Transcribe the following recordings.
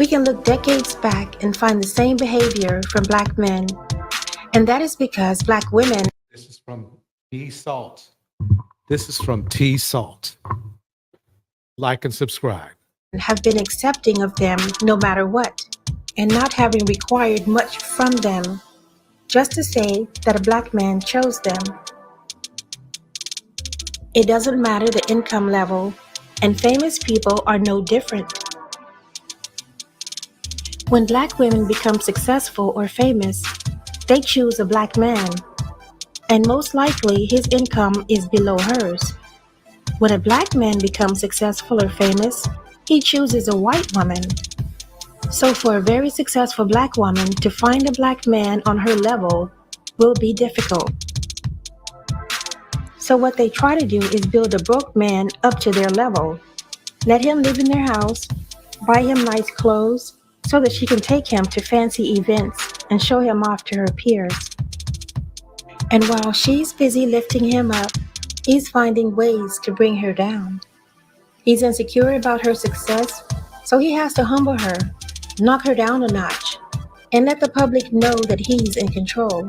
We can look decades back and find the same behavior from Black men, and that is because Black women This is from T Salt. This is from T Salt. Like and subscribe. have been accepting of them no matter what, and not having required much from them, just to say that a Black man chose them. It doesn't matter the income level, and famous people are no different. When Black women become successful or famous, they choose a Black man, and most likely his income is below hers. When a Black man becomes successful or famous, he chooses a white woman. So for a very successful Black woman to find a Black man on her level will be difficult. So what they try to do is build a broke man up to their level. Let him live in their house, buy him nice clothes, so that she can take him to fancy events and show him off to her peers. And while she's busy lifting him up, he's finding ways to bring her down. He's insecure about her success, so he has to humble her, knock her down a notch, and let the public know that he's in control.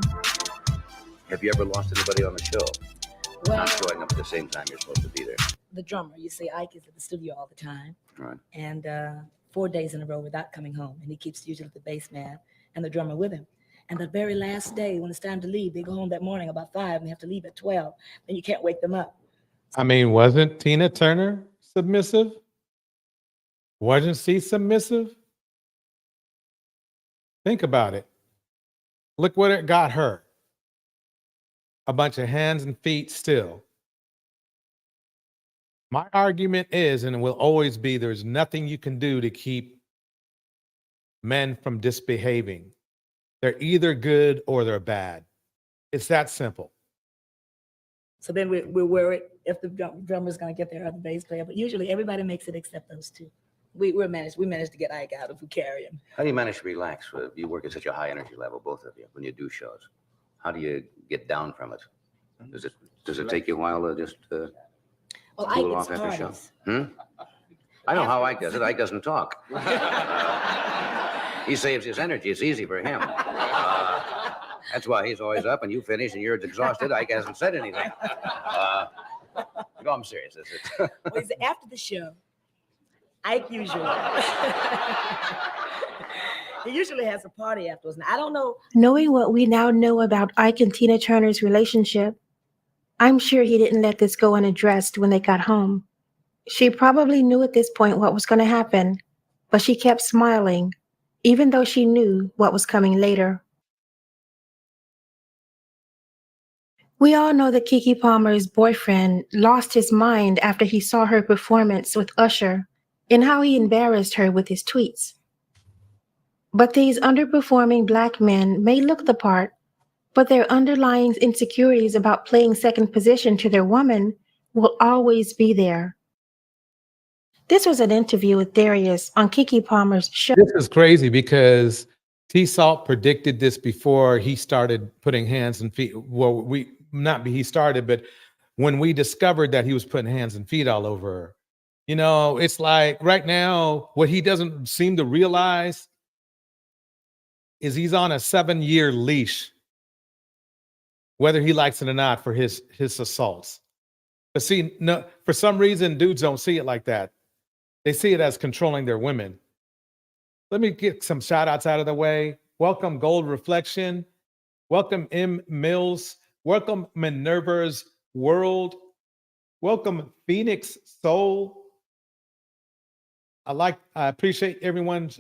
Have you ever lost anybody on the show? Well, Not showing up at the same time you're supposed to be there. the drummer, you see, Ike is at the studio all the time, Right. and 4 days in a row without coming home, and he keeps usually the bass man and the drummer with him. And the very last day, when it's time to leave, they go home that morning about 5, and they have to leave at 12, and you can't wake them up. I mean, wasn't Tina Turner submissive? Wasn't she submissive? Think about it. Look what it got her. A bunch of hands and feet still. My argument is, and it will always be, there's nothing you can do to keep men from disbehaving. They're either good or they're bad. It's that simple. So then we're worried if the drummer's going to get their other bass player, but usually everybody makes it except those two. We managed to get Ike out if we carry him. How do you manage to relax? You work at such a high energy level, both of you, when you do shows. How do you get down from it? Does it take you a while to just Well, cool Ike off gets after a show? parties. I know how Ike does it. Ike doesn't talk. He saves his energy. It's easy for him. That's why he's always up, and you finish, and you're exhausted. Ike hasn't said anything. No, I'm serious. Well, it's after the show. Ike usually. He usually has a party afterwards. And I don't know. Knowing what we now know about Ike and Tina Turner's relationship, I'm sure he didn't let this go unaddressed when they got home. She probably knew at this point what was going to happen, but she kept smiling, even though she knew what was coming later. We all know that Keke Palmer's boyfriend lost his mind after he saw her performance with Usher and how he embarrassed her with his tweets. But these underperforming Black men may look the part, but their underlying insecurities about playing second position to their woman will always be there. This was an interview with Darius on Keke Palmer's show. This is crazy because T Salt predicted this before he started putting hands and feet. Well, he started, but when we discovered that he was putting hands and feet all over her, you know, it's like right now, what he doesn't seem to realize is he's on a 7-year leash, whether he likes it or not, for his assaults. But see, no, for some reason, dudes don't see it like that. They see it as controlling their women. Let me get some shout outs out of the way. Welcome Gold Reflection. Welcome M Mills. Welcome Minerva's World. Welcome Phoenix Soul. I appreciate everyone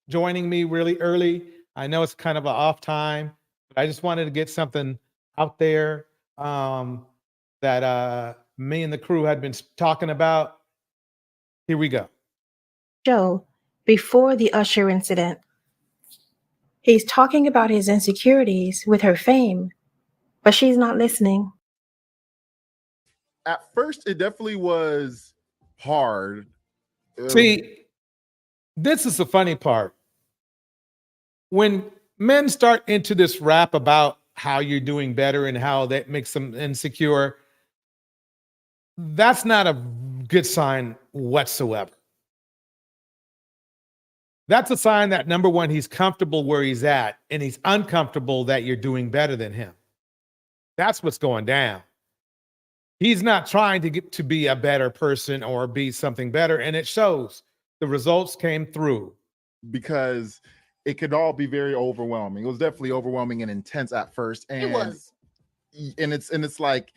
joining me really early. I know it's kind of an off time, but I just wanted to get something out there that me and the crew had been talking about. Here we go. Show before the Usher incident. He's talking about his insecurities with her fame, but she's not listening. At first, it definitely was hard. See, this is the funny part. When men start into this rap about how you're doing better and how that makes them insecure, that's not a good sign whatsoever. That's a sign that, number one, he's comfortable where he's at, and he's uncomfortable that you're doing better than him. That's what's going down. He's not trying to get to be a better person or be something better, and it shows. The results came through. Because it could all be very overwhelming. It was definitely overwhelming and intense at first. And It was. And it's like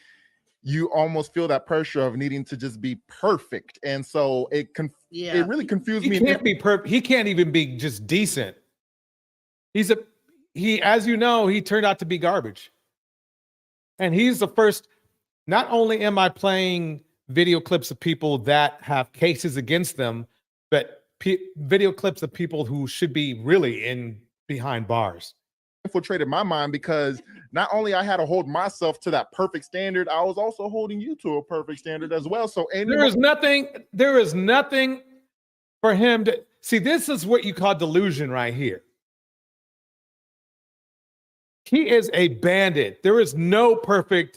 you almost feel that pressure of needing to just be perfect. And so it really confused me. He can't be perfect. He can't even be just decent. As you know, he turned out to be garbage. And he's the first. Not only am I playing video clips of people that have cases against them, but video clips of people who should be really behind bars. Infiltrated my mind because not only I had to hold myself to that perfect standard, I was also holding you to a perfect standard as well. So there is nothing for him to see. This is what you call delusion right here. He is a bandit. There's nothing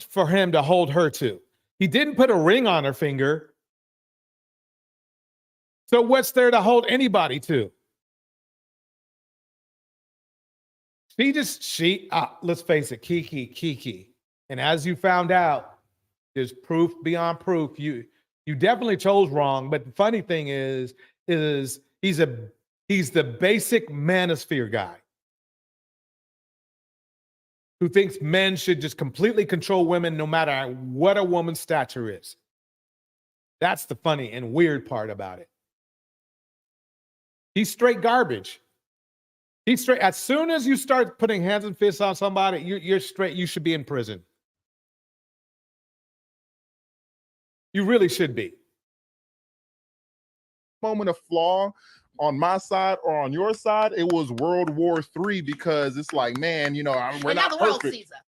for him to hold her to. He didn't put a ring on her finger. So what's there to hold anybody to? Let's face it, Kiki. And as you found out, there's proof beyond proof. You definitely chose wrong. But the funny thing is he's the basic manosphere guy who thinks men should just completely control women no matter what a woman's stature is. That's the funny and weird part about it. He's straight garbage. He's straight. As soon as you start putting hands and fists on somebody, you're straight. You should be in prison. You really should be. Moment of flaw on my side or on your side, it was World War III because it's like, man, we're not the world perfect. sees her.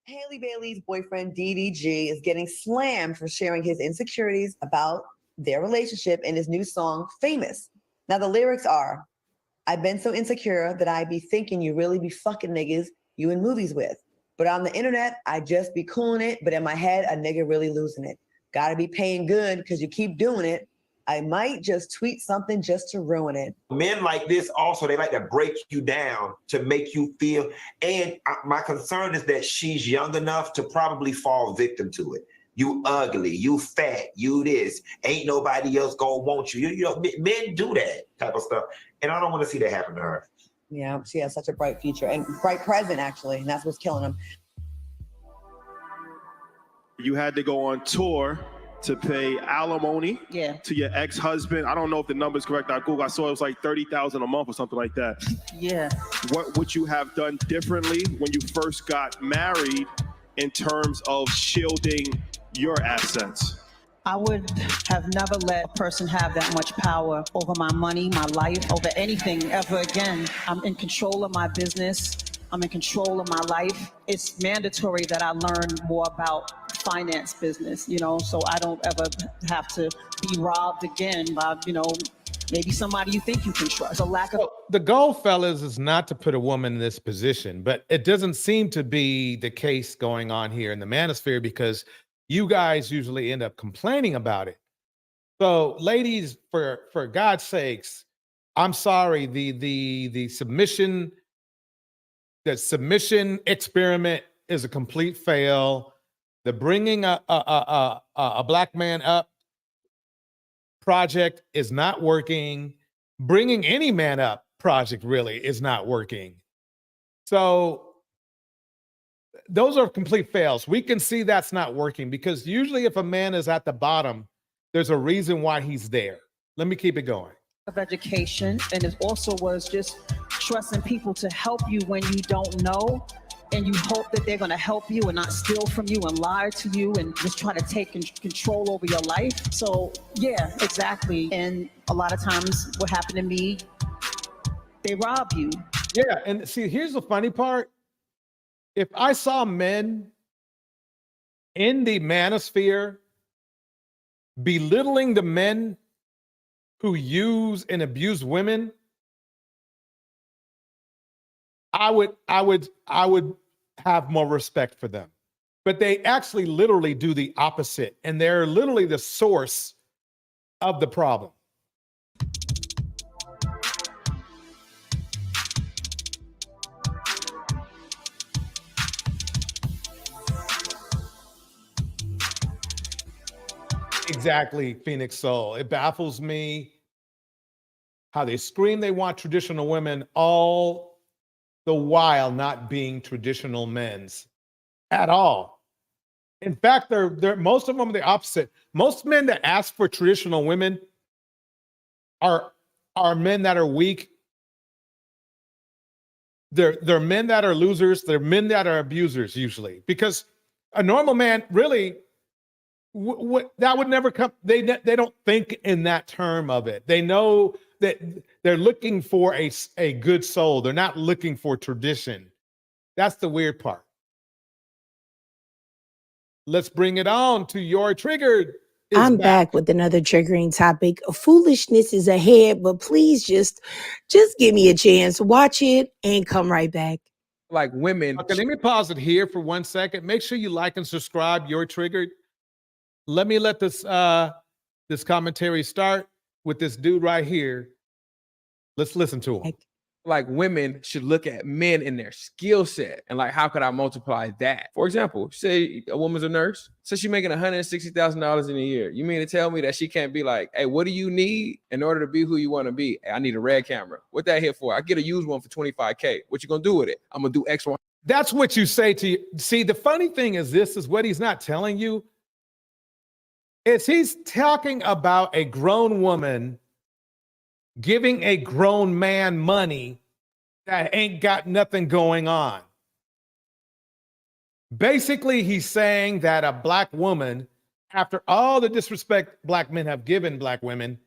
Haley Bailey's boyfriend, DDG, is getting slammed for sharing his insecurities about their relationship in his new song, Famous. Now, the lyrics are, I've been so insecure that I be thinking you really be fucking niggas you in movies with. But on the internet, I just be cooling it. But in my head, a nigga really losing it. Gotta be paying good because you keep doing it. I might just tweet something just to ruin it. Men like this also, they like to break you down to make you feel. And my concern is that she's young enough to probably fall victim to it. You ugly, you fat, you this. Ain't nobody else gonna want you. Men do that type of stuff. And I don't want to see that happen to her. Yeah, she has such a bright future and bright present, actually. And that's what's killing him. You had to go on tour to pay alimony to your ex-husband. I don't know if the number's correct. I saw it was like $30,000 a month or something like that. Yeah. What would you have done differently when you first got married in terms of shielding your assets? I would have never let a person have that much power over my money, my life, over anything ever again. I'm in control of my business. I'm in control of my life. It's mandatory that I learn more about finance business, so I don't ever have to be robbed again by, maybe somebody you think you can trust. The goal, fellas, is not to put a woman in this position, but it doesn't seem to be the case going on here in the manosphere because you guys usually end up complaining about it. So, ladies, for God's sakes, I'm sorry. The submission experiment is a complete fail. The bringing a black man up project is not working. Bringing any man up project really is not working. So those are complete fails. We can see that's not working because usually if a man is at the bottom, there's a reason why he's there. Let me keep it going. Of education, and it also was just trusting people to help you when you don't know, and you hope that they're going to help you and not steal from you and lie to you and just try to take control over your life. So yeah, exactly. And a lot of times what happened to me, they rob you. Yeah, and see, here's the funny part. If I saw men in the manosphere belittling the men who use and abuse women, I would have more respect for them. But they actually literally do the opposite, and they're literally the source of the problem. Exactly, Phoenix Soul. It baffles me how they scream they want traditional women, all the while not being traditional men's at all. In fact, they're most of them are the opposite. Most men that ask for traditional women are men that are weak. They're men that are losers. They're men that are abusers usually, because a normal man really that would never come. They don't think in that term of it. They know that they're looking for a good soul. They're not looking for tradition. That's the weird part. Let's bring it on to your triggered. I'm back with another triggering topic. Foolishness is ahead, but please just give me a chance. Watch it and come right back. Like women. Okay, let me pause it here for 1 second. Make sure you like and subscribe. You're triggered. Let me let this this commentary start with this dude right here. Let's listen to him. Like women should look at men in their skill set and like, how could I multiply that? For example, say a woman's a nurse, so she's making $160,000 in a year. You mean to tell me that she can't be like, hey, what do you need in order to be who you want to be? Hey, I need a red camera. What that here for? I get a used one for $25K. What you gonna do with it? I'm gonna do X, Y. That's what you say to you. See, the funny thing is, this is what he's not telling you. Is he's talking about a grown woman giving a grown man money that ain't got nothing going on. Basically, he's saying that a black woman, after all the disrespect black men have given black women,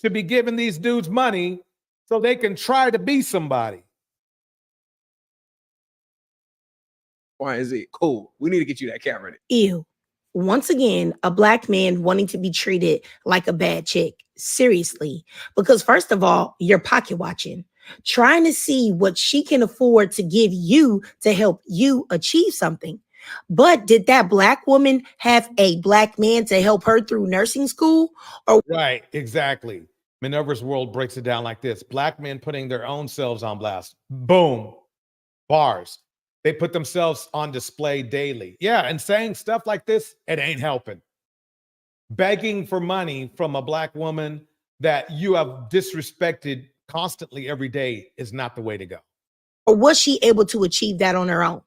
should be giving these dudes money so they can try to be somebody. Why is it cool? We need to get you that camera. Ew. Once again, a black man wanting to be treated like a bad chick. Seriously. Because first of all, you're pocket watching, trying to see what she can afford to give you to help you achieve something. But did that black woman have a black man to help her through nursing school? Or right, exactly. Minerva's World breaks it down like this. Black men putting their own selves on blast. Boom. Bars. They put themselves on display daily. Yeah, and saying stuff like this, it ain't helping. Begging for money from a black woman that you have disrespected constantly every day is not the way to go. Or was she able to achieve that on her own?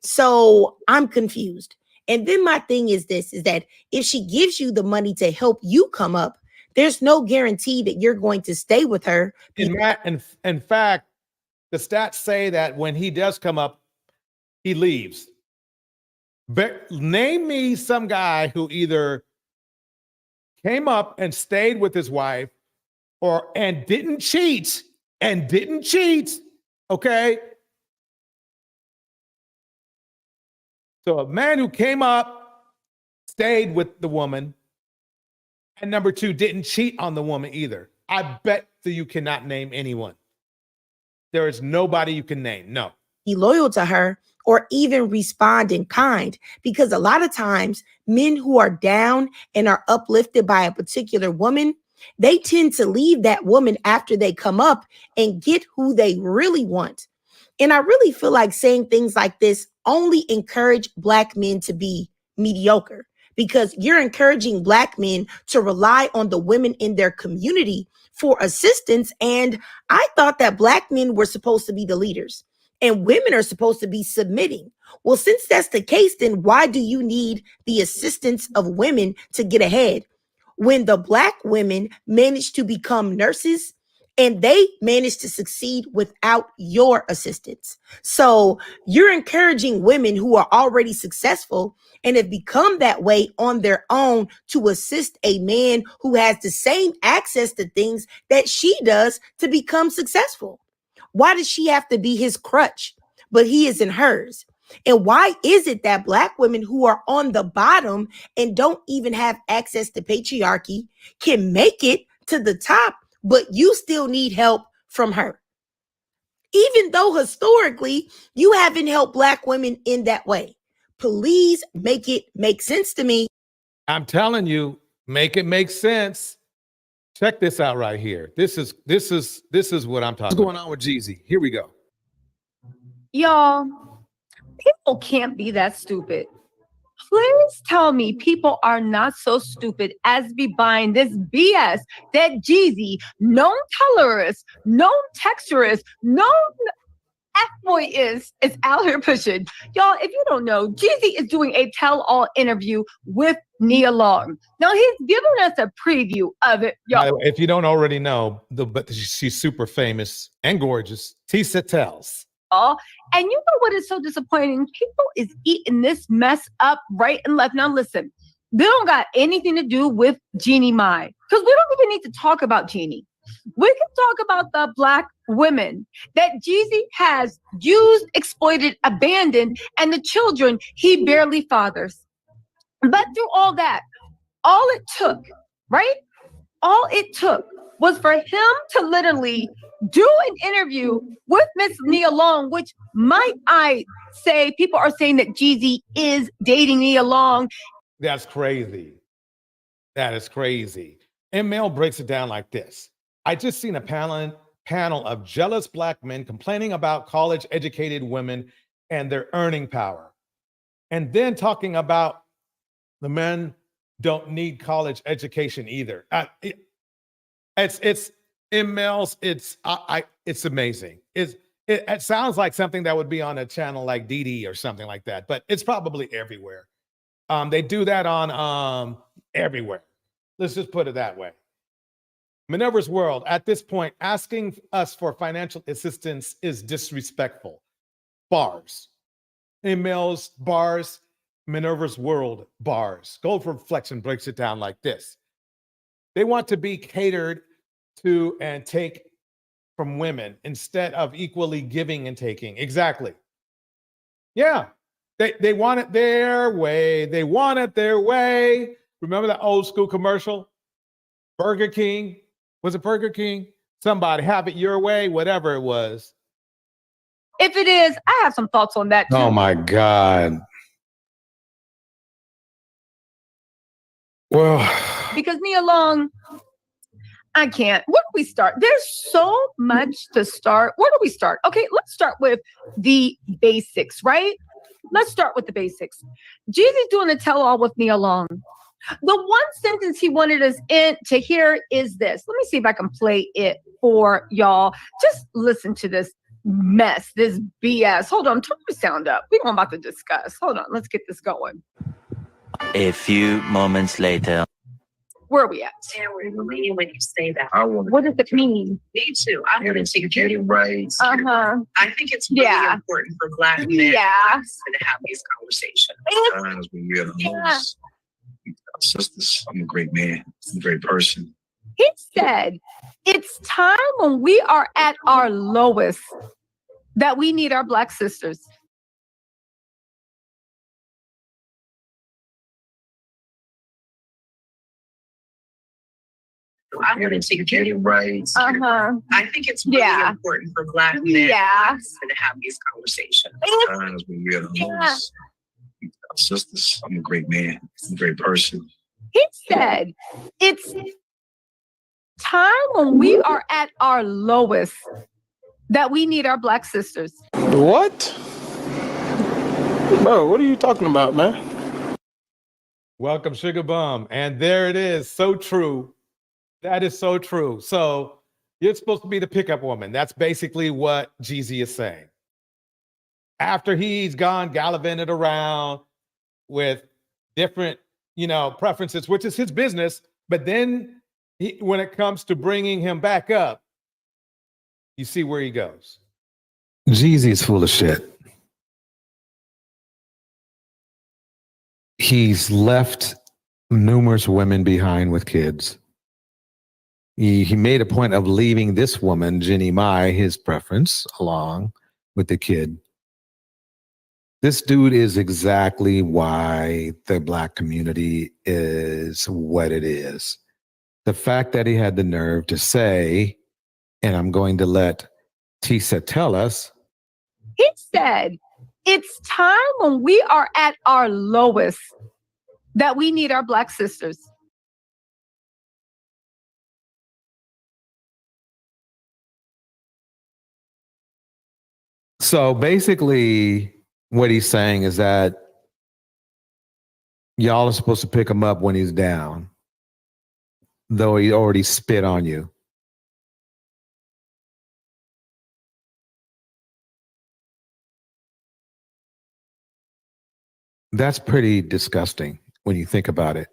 So I'm confused. And then my thing is this, is that if she gives you the money to help you come up, there's no guarantee that you're going to stay with her. In fact, the stats say that when he does come up, he leaves. But name me some guy who either came up and stayed with his wife and didn't cheat, okay? So a man who came up, stayed with the woman, and number two, didn't cheat on the woman either. I bet that you cannot name anyone. There is nobody you can name, no. Be loyal to her or even respond in kind, because a lot of times men who are down and are uplifted by a particular woman, they tend to leave that woman after they come up and get who they really want. And I really feel like saying things like this only encourage black men to be mediocre, because you're encouraging black men to rely on the women in their community for assistance. And I thought that black men were supposed to be the leaders and women are supposed to be submitting. Well, since that's the case, then why do you need the assistance of women to get ahead when the black women managed to become nurses and they managed to succeed without your assistance? So you're encouraging women who are already successful and have become that way on their own to assist a man who has the same access to things that she does to become successful. Why does she have to be his crutch, but he isn't hers? And why is it that black women who are on the bottom and don't even have access to patriarchy can make it to the top, but you still need help from her? Even though historically you haven't helped black women in that way. Please make it make sense to me. I'm telling you, make it make sense. Check this out right here. This is what I'm talking about. What's going on with Jeezy? Here we go. Y'all, people can't be that stupid. Please tell me people are not so stupid as to be buying this BS that Jeezy, known colorist, known texturist, known F-boy is out here pushing. Y'all, if you don't know, Jeezy is doing a tell-all interview with Nia Long. Now, he's giving us a preview of it, By the y'all. way, if you don't already know, but she's super famous and gorgeous. Tisa tells. And you know what is so disappointing? People is eating this mess up right and left. Now, listen, they don't got anything to do with Jeannie Mai, because we don't even need to talk about Jeannie. We can talk about the Black women that Jeezy has used, exploited, abandoned, and the children he barely fathers. But through all that, all it took, right? All it took was for him to literally do an interview with Miss Nia Long, which might I say, people are saying that Jeezy is dating Nia Long. That's crazy. That is crazy. And Mel breaks it down like this. I just seen a panel of jealous Black men complaining about college-educated women and their earning power. And then talking about the men don't need college education either. It's amazing. It sounds like something that would be on a channel like DD or something like that, but it's probably everywhere. They do that on everywhere. Let's just put it that way. Minerva's World, at this point, asking us for financial assistance is disrespectful. Bars. Emails, bars, Minerva's World, bars. Gold Reflection breaks it down like this. They want to be catered to and take from women instead of equally giving and taking. Exactly. Yeah. They want it their way. They want it their way. Remember that old school commercial? Burger King. Was it Burger King? Somebody have it your way, whatever it was. If it is, I have some thoughts on that too. Oh my God. Well, because Nia Long, I can't. Where do we start? There's so much to start. Where do we start? Okay, let's start with the basics, right? Let's start with the basics. Jeezy's doing a tell-all with Nia Long. The one sentence he wanted us to hear is this. Let me see if I can play it for y'all. Just listen to this mess, this BS. Hold on, turn the sound up. We're about to discuss. Hold on, let's get this going. A few moments later. Where are we at? Sam, we believe when you say that. What does it mean? Me too. I want to get it right. Uh-huh. I think it's really important for Black men to have these conversations. Times when we're the most sisters. I'm a great man. I'm a great person. He said, it's time when we are at our lowest that we need our Black sisters. I want to get it right. Uh-huh. I think it's really important for Black men to have these conversations. Times when we're the most sisters. I'm a great man. I'm a great person. He said, it's time when we are at our lowest that we need our Black sisters. What? Bro, what are you talking about, man? Welcome, Sugar Bum. And there it is. So true. That is so true. So you're supposed to be the pickup woman. That's basically what Jeezy is saying. After he's gone gallivanted around with different, preferences, which is his business. But then when it comes to bringing him back up, you see where he goes. Jeezy's full of shit. He's left numerous women behind with kids. He made a point of leaving this woman, Jeannie Mai, his preference, along with the kid. This dude is exactly why the Black community is what it is. The fact that he had the nerve to say, and I'm going to let Tisa tell us. He said, it's time when we are at our lowest that we need our Black sisters. So basically, what he's saying is that Y'all are supposed to pick him up when he's down, though he already spit on you. That's pretty disgusting when you think about it.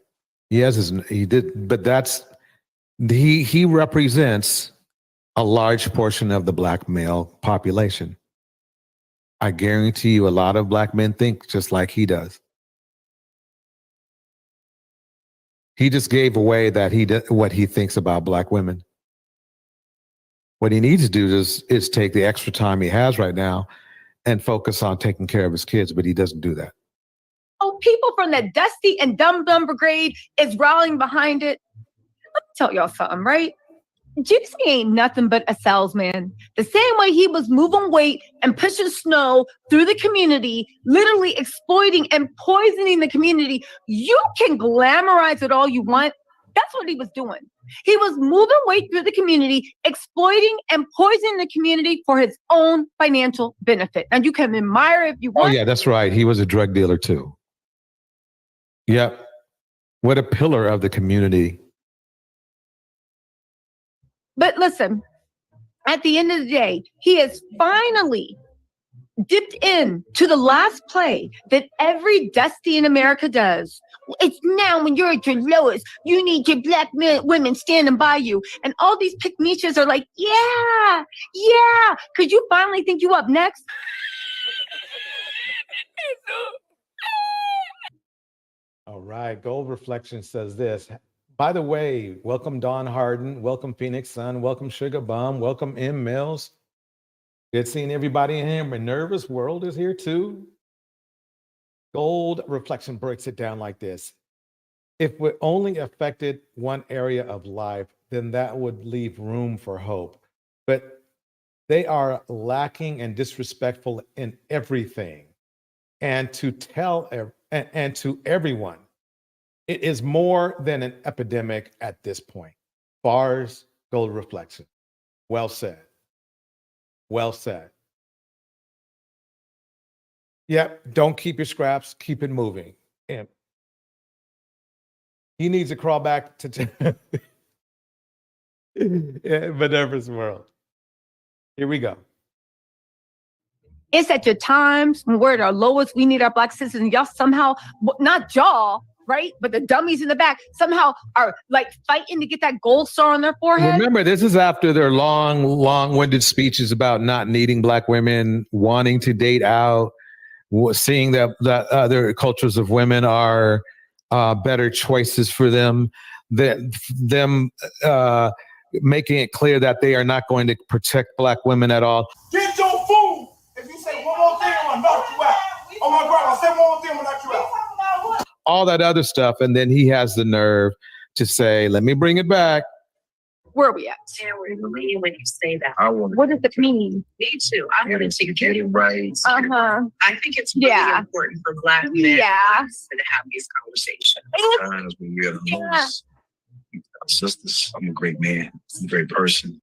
He did, but he represents a large portion of the black male population. I guarantee you a lot of black men think just like he does. He just gave away that what he thinks about black women. What he needs to do is take the extra time he has right now and focus on taking care of his kids, but he doesn't do that. Oh, people from that dusty and dumb brigade is rallying behind it. Let me tell y'all something, right? Juicy ain't nothing but a salesman. The same way he was moving weight and pushing snow through the community, literally exploiting and poisoning the community. You can glamorize it all you want. That's what he was doing. He was moving weight through the community, exploiting and poisoning the community for his own financial benefit. And you can admire if you want. Oh, yeah, that's right. He was a drug dealer, too. Yep. What a pillar of the community. But listen, at the end of the day, he has finally dipped in to the last play that every Dusty in America does. It's now when you're at your lowest, you need your black women standing by you. And all these pick-me-shas are like, yeah, because you finally think you up next. All right. Gold Reflection says this. By the way, welcome Dawn Harden, welcome Phoenix Sun, welcome Sugar Bum, welcome M Mills. Good seeing everybody in here. Minerva's World is here too. Gold Reflection breaks it down like this. If we only affected one area of life, then that would leave room for hope. But they are lacking and disrespectful in everything. And to everyone, it is more than an epidemic at this point. Bars, Gold Reflection. Well said. Well said. Yep, don't keep your scraps, keep it moving. And he needs to crawl back to Minerva's World. Here we go. It's at your times when we're at our lowest, we need our black sisters, and y'all somehow, not y'all, right? But the dummies in the back somehow are like fighting to get that gold star on their forehead. Remember, this is after their long-winded speeches about not needing black women, wanting to date out, seeing that other cultures of women are better choices for them, them making it clear that they are not going to protect black women at all. Get your food! If you say one more thing, I'm gonna knock you out. Oh my God, I said one more thing, I'm gonna knock you out. All that other stuff, and then he has the nerve to say, let me bring it back. Where are we at? Yeah, we're believing when you say that. What does it mean? Me too. I wanted to get it right. Uh-huh. I think it's really important for black men to have these conversations. Times when we're the most sisters. I'm a great man. I'm a great person.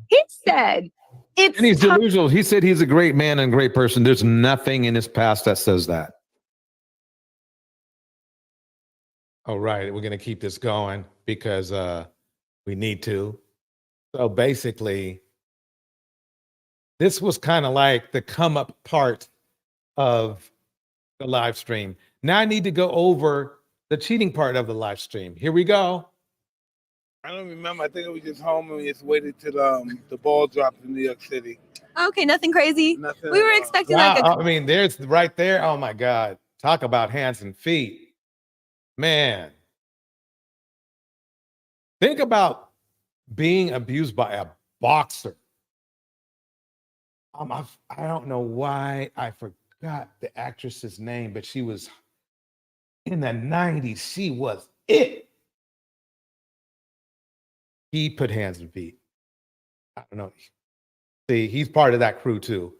He said it's And he's delusional. He said he's a great man and great person. There's nothing in his past that says that. All right, we're going to keep this going because we need to. So basically, this was kind of like the come up part of the live stream. Now I need to go over the cheating part of the live stream. Here we go. I don't remember. I think it was just home and we just waited till the ball dropped in New York City. Okay, nothing crazy. Nothing We were at all. expecting like a I mean, there's right there. Oh my God. Talk about hands and feet. Man. Think about being abused by a boxer. I don't know why I forgot the actress's name, but she was in the 90s. She was it. He put hands and feet. I don't know. See, he's part of that crew too.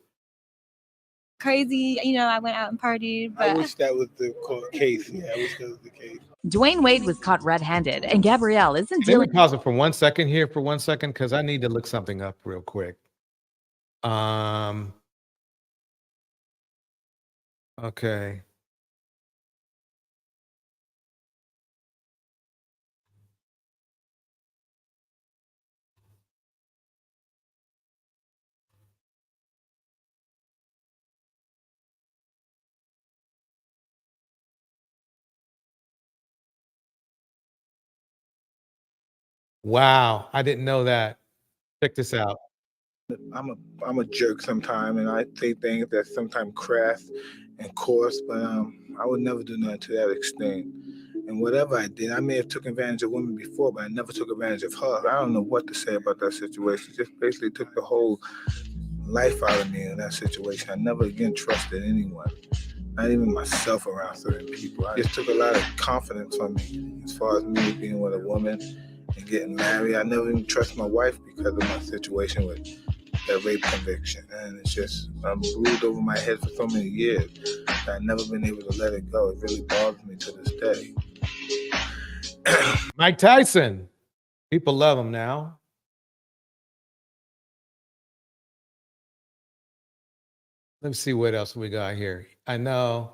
crazy. I went out and partied, I but wish that was the case. Yeah, I wish that was the case. Dwayne Wade was caught red-handed, and Gabrielle isn't Let me dealing. pause it for 1 second here for 1 second because I need to look something up real quick. Okay. Wow, I didn't know that. Check this out. I'm a jerk sometimes, and I say things that sometimes crass and coarse, but I would never do nothing to that extent. And whatever I did, I may have took advantage of women before, but I never took advantage of her. I don't know what to say about that situation. Just basically took the whole life out of me in that situation. I never again trusted anyone, not even myself, around certain people. I just took a lot of confidence from me as far as me being with a woman and getting married. I never even trust my wife because of my situation with that rape conviction. And it's just, I'm glued over my head for so many years that I've never been able to let it go. It really bothers me to this day. Mike Tyson. People love him now. Let me see what else we got here. I know.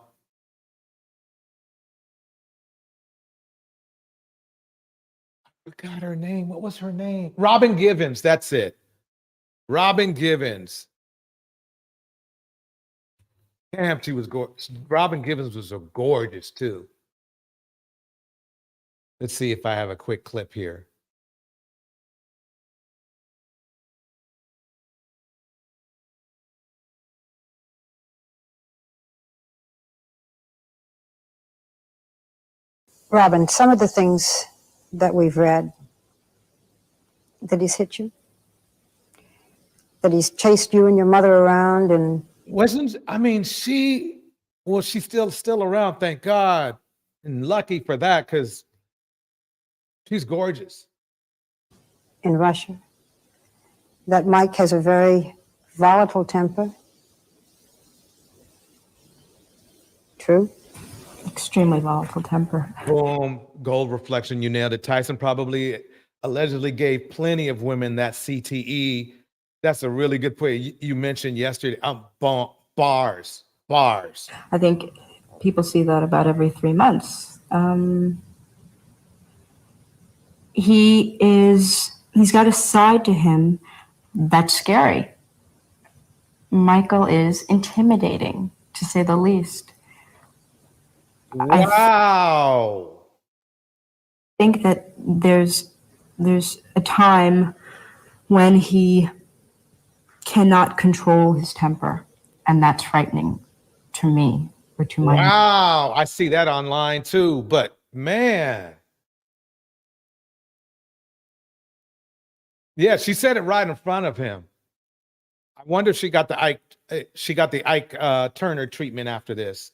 I forgot her name. What was her name? Robin Givens. That's it. Robin Givens. Damn, she was gorgeous. Robin Givens was so gorgeous too. Let's see if I have a quick clip here. Robin, some of the things that we've read, that he's hit you, that he's chased you and your mother around, and Wasn't, I mean, she's still around, thank God. And lucky for that, because she's gorgeous. in Russia, that Mike has a very volatile temper. True? Extremely volatile temper. Boom, gold reflection, you nailed it. Tyson probably allegedly gave plenty of women that CTE. That's a really good point. You mentioned yesterday, bars. I think people see that about every 3 months. He's got a side to him that's scary. Michael is intimidating, to say the least. Wow. I think that there's a time when he cannot control his temper, and that's frightening to me or to my Wow, I see that online too, but man. Yeah, she said it right in front of him. I wonder if she got the Ike Turner treatment after this.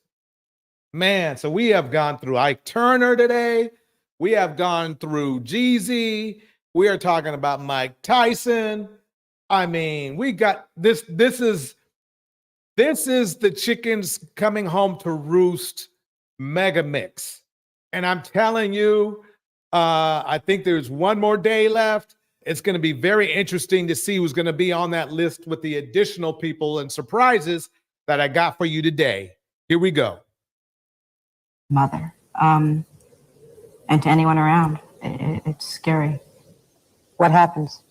Man, so we have gone through Ike Turner today. We have gone through Jeezy. We are talking about Mike Tyson. I mean, we got this. This is the chickens coming home to roost mega mix. And I'm telling you, I think there's one more day left. It's going to be very interesting to see who's going to be on that list with the additional people and surprises that I got for you today. Here we go. mother. And to anyone around, it's scary. What happens?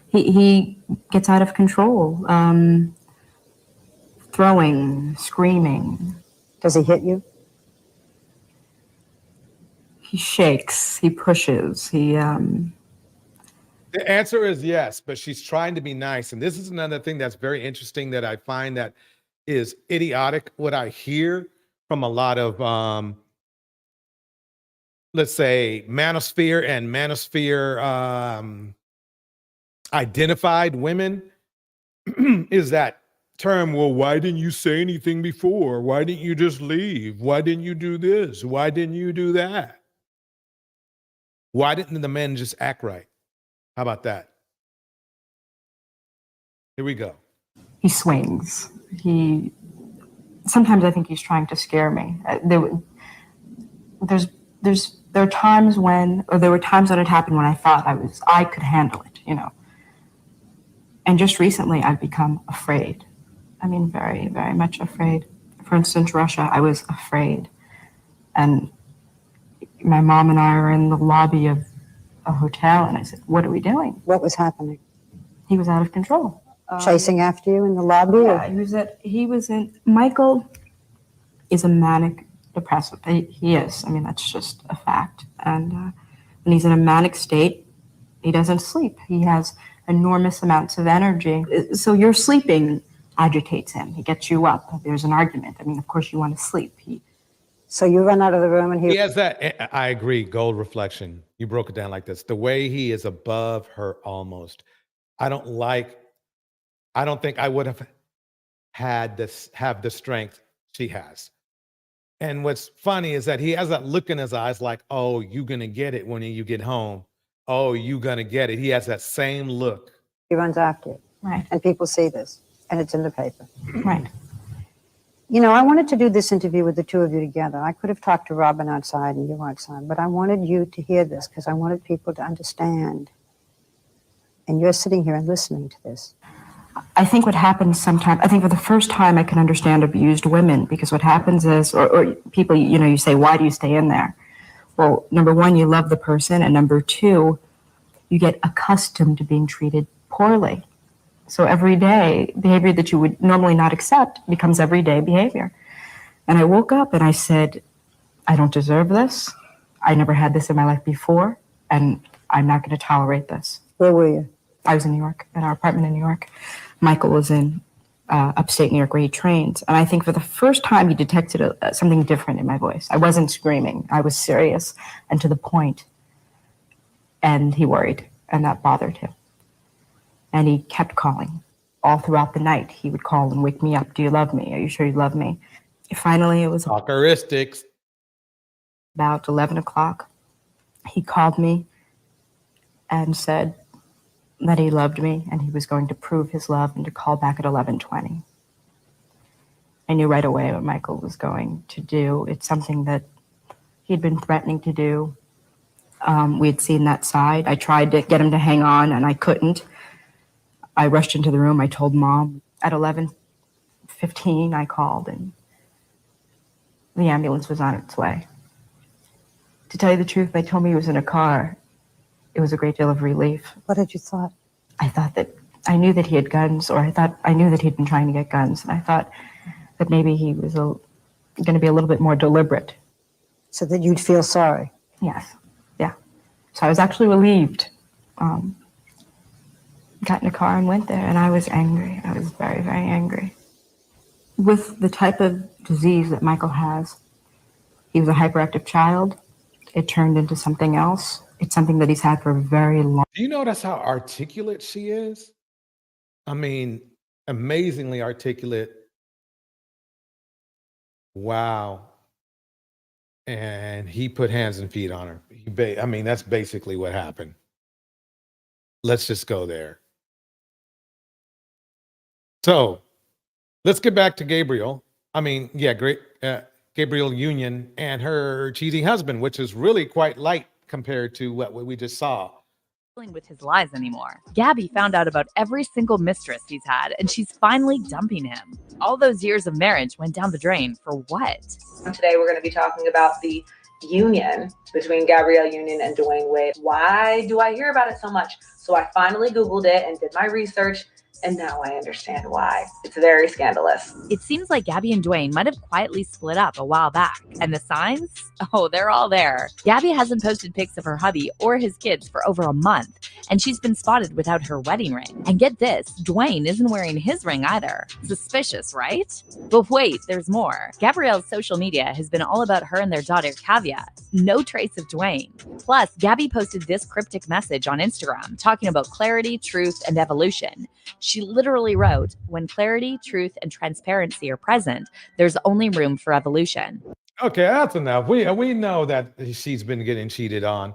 He gets out of control, throwing, screaming. Does he hit you? He shakes, he pushes, The answer is yes, but she's trying to be nice. And this is another thing that's very interesting that I find that is idiotic. What I hear from a lot of, let's say, manosphere and manosphere identified women is that term, well, why didn't you say anything before? Why didn't you just leave? Why didn't you do this? Why didn't you do that? Why didn't the men just act right? How about that? Here we go. he swings. Sometimes I think he's trying to scare me. There are times when, or there were times that had happened when I thought I could handle it, you know. And just recently, I've become afraid. I mean, very, very much afraid. For instance, Russia, I was afraid. And my mom and I were in the lobby of a hotel, and I said, what are we doing? What was happening? He was out of control. Chasing after you in the lobby? Yeah, Michael is a manic depressive. He is. I mean, that's just a fact. And when he's in a manic state, he doesn't sleep. He has enormous amounts of energy. So your sleeping agitates him. He gets you up. There's an argument. I mean, of course you want to sleep. So you run out of the room and He has that. I agree. Gold reflection. You broke it down like this. The way he is above her almost. I don't think I would have have the strength she has. And what's funny is that he has that look in his eyes like, oh, you're going to get it when you get home. Oh, you're going to get it. He has that same look. he runs after you. Right. And people see this, and it's in the paper. Right. You know, I wanted to do this interview with the two of you together. I could have talked to Robin outside and you outside, but I wanted you to hear this because I wanted people to understand. And you're sitting here and listening to this. I think what happens sometimes, I think for the first time I can understand abused women, because what happens is, or people, you know, you say, why do you stay in there? Well, number one, you love the person, and number two, you get accustomed to being treated poorly. So every day, behavior that you would normally not accept becomes everyday behavior. And I woke up and I said, I don't deserve this. I never had this in my life before, and I'm not going to tolerate this. Where were you? I was in New York, in our apartment in New York. Michael was in upstate New York where he trains. And I think for the first time he detected something different in my voice. I wasn't screaming. I was serious and to the point. And he worried, and that bothered him. And he kept calling. All throughout the night, he would call and wake me up. Do you love me? Are you sure you love me? Finally, it was Talkeristics. About 11 o'clock. He called me and said that he loved me and he was going to prove his love and to call back at 11:20. I knew right away what Michael was going to do. It's something that he'd been threatening to do. We had seen that side. I tried to get him to hang on and I couldn't. I rushed into the room. I told Mom. At 11:15, I called and the ambulance was on its way. To tell you the truth, they told me he was in a car. It was a great deal of relief. What had you thought? I thought that I knew that he had guns, or I knew that he'd been trying to get guns. And I thought that maybe he was going to be a little bit more deliberate. So that you'd feel sorry? Yes. Yeah. So I was actually relieved. Got in a car and went there, and I was angry. I was very, very angry. With the type of disease that Michael has, he was a hyperactive child. It turned into something else. It's something that he's had for a very long. Do you notice how articulate she is? I mean, amazingly articulate. Wow. And he put hands and feet on her. I mean, that's basically what happened. Let's just go there. So let's get back to Gabrielle. I mean, yeah, great. Gabrielle Union and her cheating husband, which is really quite light compared to what we just saw. With his lies anymore. Gabby found out about every single mistress he's had, and she's finally dumping him. All those years of marriage went down the drain for what? Today we're going to be talking about the union between Gabrielle Union and Dwayne Wade. Why do I hear about it so much? So I finally Googled it and did my research, and now I understand why. It's very scandalous. It seems like Gabby and Dwayne might have quietly split up a while back. And the signs? Oh, they're all there. Gabby hasn't posted pics of her hubby or his kids for over a month, and she's been spotted without her wedding ring. And get this, Dwayne isn't wearing his ring either. Suspicious, right? But wait, there's more. Gabrielle's social media has been all about her and their daughter, Kavya. No trace of Dwayne. Plus, Gabby posted this cryptic message on Instagram talking about clarity, truth, and evolution. She literally wrote, when clarity, truth, and transparency are present, there's only room for evolution. Okay, that's enough. We know that she's been getting cheated on.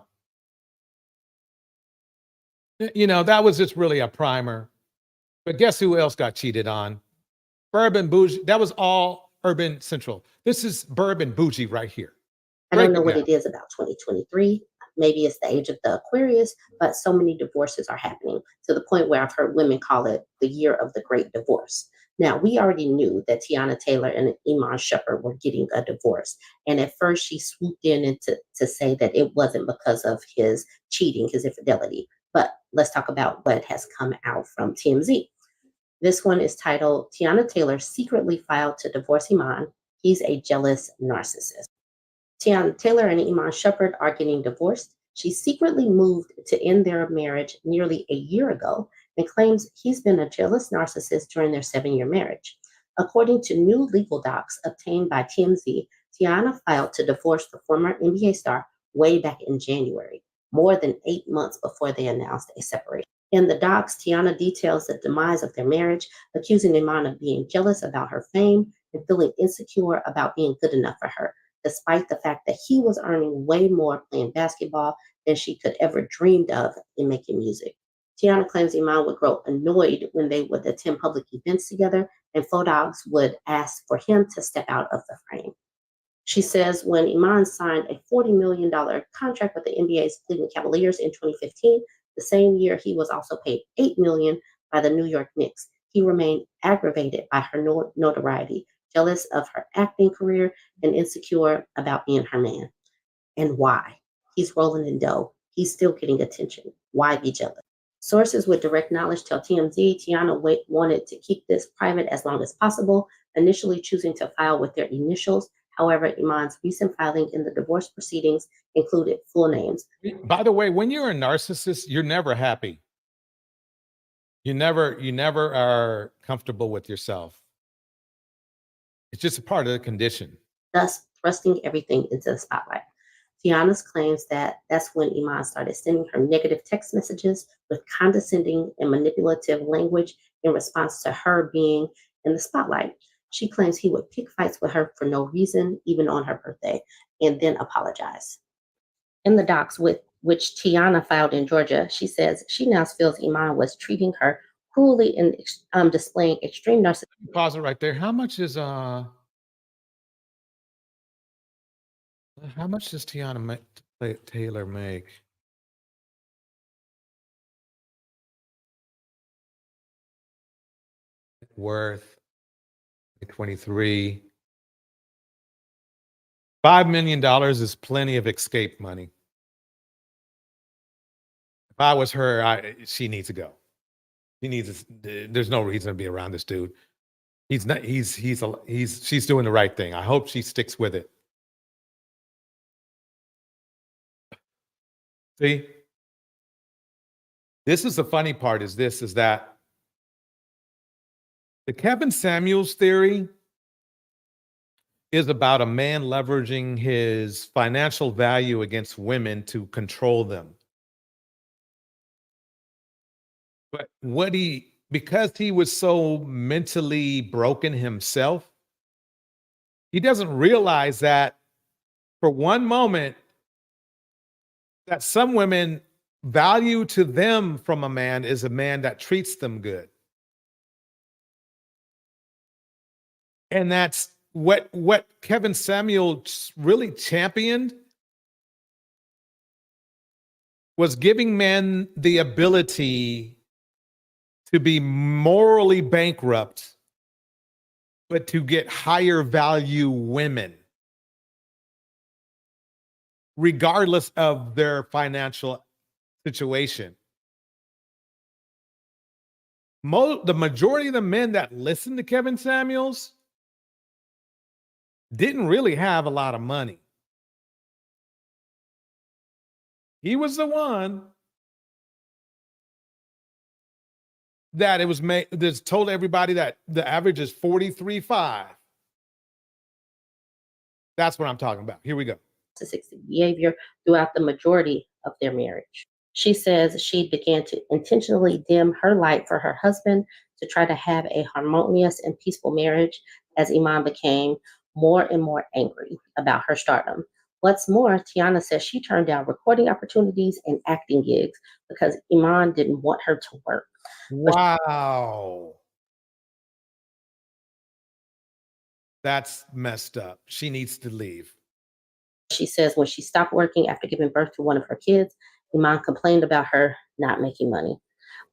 You know, that was just really a primer. But guess who else got cheated on? Bourbon Bougie. That was all Urban Central. This is Bourbon Bougie right here. I don't know what it is about 2023. maybe it's the age of the Aquarius, but so many divorces are happening to the point where I've heard women call it the year of the great divorce. Now, we already knew that Tiana Taylor and Iman Shumpert were getting a divorce. And at first, she swooped in and to say that it wasn't because of his cheating, his infidelity. But let's talk about what has come out from TMZ. This one is titled, Tiana Taylor secretly filed to divorce Iman. He's a jealous narcissist. Tiana Taylor and Iman Shumpert are getting divorced. She secretly moved to end their marriage nearly a year ago and claims he's been a jealous narcissist during their 7-year marriage. According to new legal docs obtained by TMZ, Tiana filed to divorce the former NBA star way back in January, more than 8 months before they announced a separation. In the docs, Tiana details the demise of their marriage, accusing Iman of being jealous about her fame and feeling insecure about being good enough for her, despite the fact that he was earning way more playing basketball than she could ever dreamed of in making music. Tiana claims Iman would grow annoyed when they would attend public events together, and photogs would ask for him to step out of the frame. She says when Iman signed a $40 million contract with the NBA's Cleveland Cavaliers in 2015, the same year he was also paid $8 million by the New York Knicks. He remained aggravated by her notoriety, jealous of her acting career, and insecure about being her man. And why? He's rolling in dough. He's still getting attention. Why be jealous? Sources with direct knowledge tell TMZ Tiana wanted to keep this private as long as possible, initially choosing to file with their initials. However, Iman's recent filing in the divorce proceedings included full names. By the way, when you're a narcissist, you're never happy. You never are comfortable with yourself. It's just a part of the condition. Thus, thrusting everything into the spotlight. Tiana claims that that's when Iman started sending her negative text messages with condescending and manipulative language in response to her being in the spotlight. She claims he would pick fights with her for no reason, even on her birthday, and then apologize. In the docs with which Tiana filed in Georgia, she says she now feels Iman was treating her cruelly and displaying extreme narcissism. Pause it right there. How much does Tiana Taylor make? Worth 23. $5 million is plenty of escape money. If I was her, she needs to go. There's no reason to be around this dude. She's doing the right thing. I hope she sticks with it. See, this is the funny part is that the Kevin Samuels theory is about a man leveraging his financial value against women to control them. But because he was so mentally broken himself, he doesn't realize that for one moment that some women value to them from a man is a man that treats them good. And that's what Kevin Samuel really championed, was giving men the ability to be morally bankrupt, but to get higher value women, regardless of their financial situation. The majority of the men that listened to Kevin Samuels didn't really have a lot of money. He was the one that that's told everybody that the average is 43.5. That's what I'm talking about. Here we go. Behavior throughout the majority of their marriage. She says she began to intentionally dim her light for her husband to try to have a harmonious and peaceful marriage as Iman became more and more angry about her stardom. What's more, Tiana says she turned down recording opportunities and acting gigs because Iman didn't want her to work. Wow. That's messed up. She needs to leave. She says when she stopped working after giving birth to one of her kids, Iman complained about her not making money.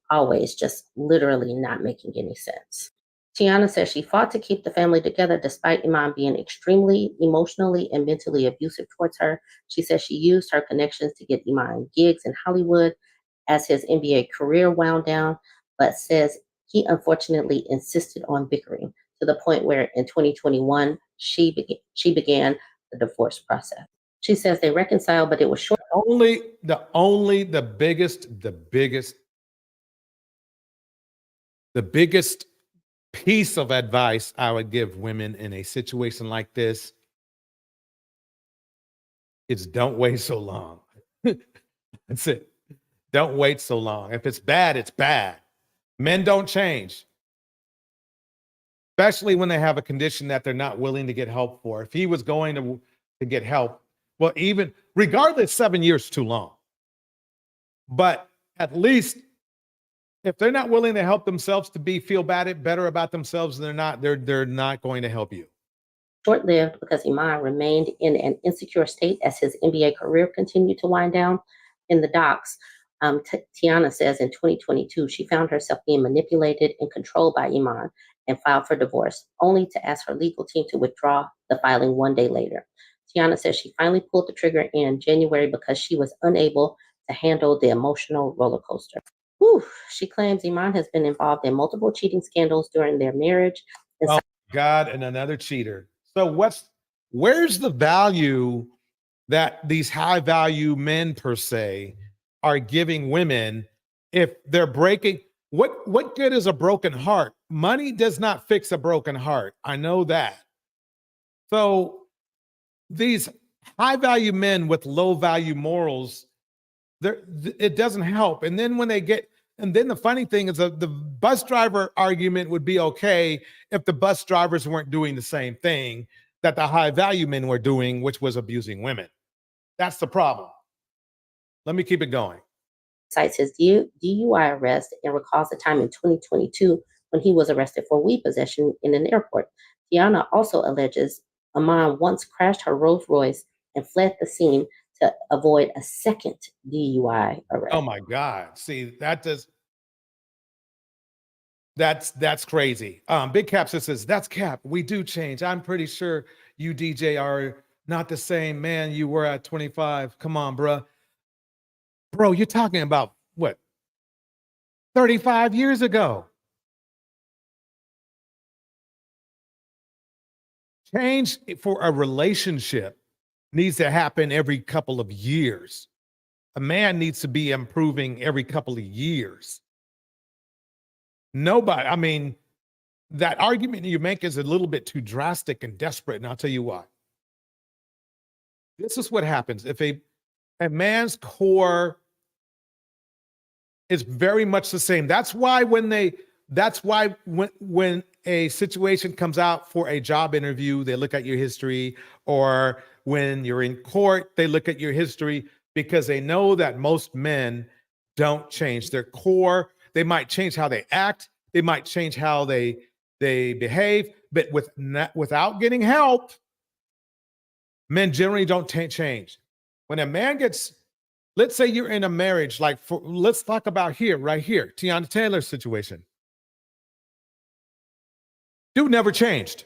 Always just literally not making any sense. Tiana says she fought to keep the family together despite Iman being extremely emotionally and mentally abusive towards her. She says she used her connections to get Iman gigs in Hollywood as his NBA career wound down, but says he unfortunately insisted on bickering to the point where in 2021, she began the divorce process. She says they reconciled, but it was short. The biggest piece of advice I would give women in a situation like this is don't wait so long. That's it. Don't wait so long. If it's bad, it's bad. Men don't change, especially when they have a condition that they're not willing to get help for. If he was going to get help, well, even regardless, 7 years is too long. But at least if they're not willing to help themselves to feel better about themselves, they're not going to help you. Short-lived because Iman remained in an insecure state as his NBA career continued to wind down. In the docs, Tiana says in 2022, she found herself being manipulated and controlled by Iman and filed for divorce, only to ask her legal team to withdraw the filing one day later. Tiana says she finally pulled the trigger in January because she was unable to handle the emotional roller coaster. Whew. She claims Iman has been involved in multiple cheating scandals during their marriage. Oh God, and another cheater. So where's the value that these high value men per se are giving women if they're breaking? What good is a broken heart? Money does not fix a broken heart. I know that. So these high value men with low value morals, it doesn't help. And then the funny thing is the bus driver argument would be okay if the bus drivers weren't doing the same thing that the high value men were doing, which was abusing women. That's the problem. Let me keep it going. Cites his DUI arrest and recalls the time in 2022 when he was arrested for weed possession in an airport. Tiana also alleges Iman once crashed her Rolls Royce and fled the scene to avoid a second DUI arrest. Oh my God. See, that's crazy. Big Cap says, that's Cap. We do change. I'm pretty sure you DJ are not the same man you were at 25. Come on, bruh. Bro, you're talking about what? 35 years ago. Change for a relationship needs to happen every couple of years. A man needs to be improving every couple of years. That argument you make is a little bit too drastic and desperate, and I'll tell you why. This is what happens. If a man's core is very much the same. That's why when a situation comes out for a job interview, they look at your history, or when you're in court, they look at your history, because they know that most men don't change their core. They might change how they act. They might change how they behave, but without getting help, men generally don't change. When a man gets, let's say you're in a marriage, let's talk about right here, Tiana Taylor's situation. Dude never changed.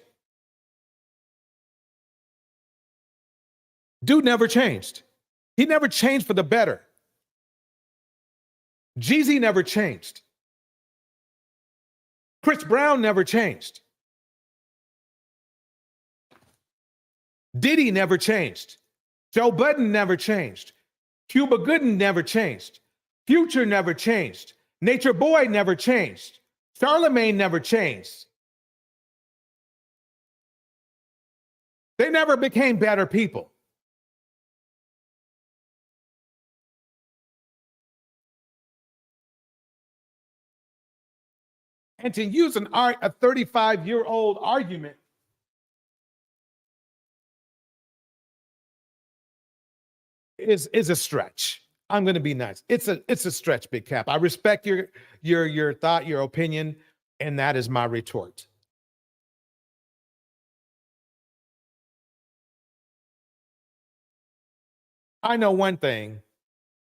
He never changed for the better. Jeezy never changed. Chris Brown never changed. Diddy never changed. Joe Budden never changed. Cuba Gooding never changed. Future never changed. Nature Boy never changed. Charlemagne never changed. They never became better people. And to use a 35-year-old argument is a stretch. I'm going to be nice. It's a stretch, Big Cap. I respect your thought, your opinion, and that is my retort. I know one thing.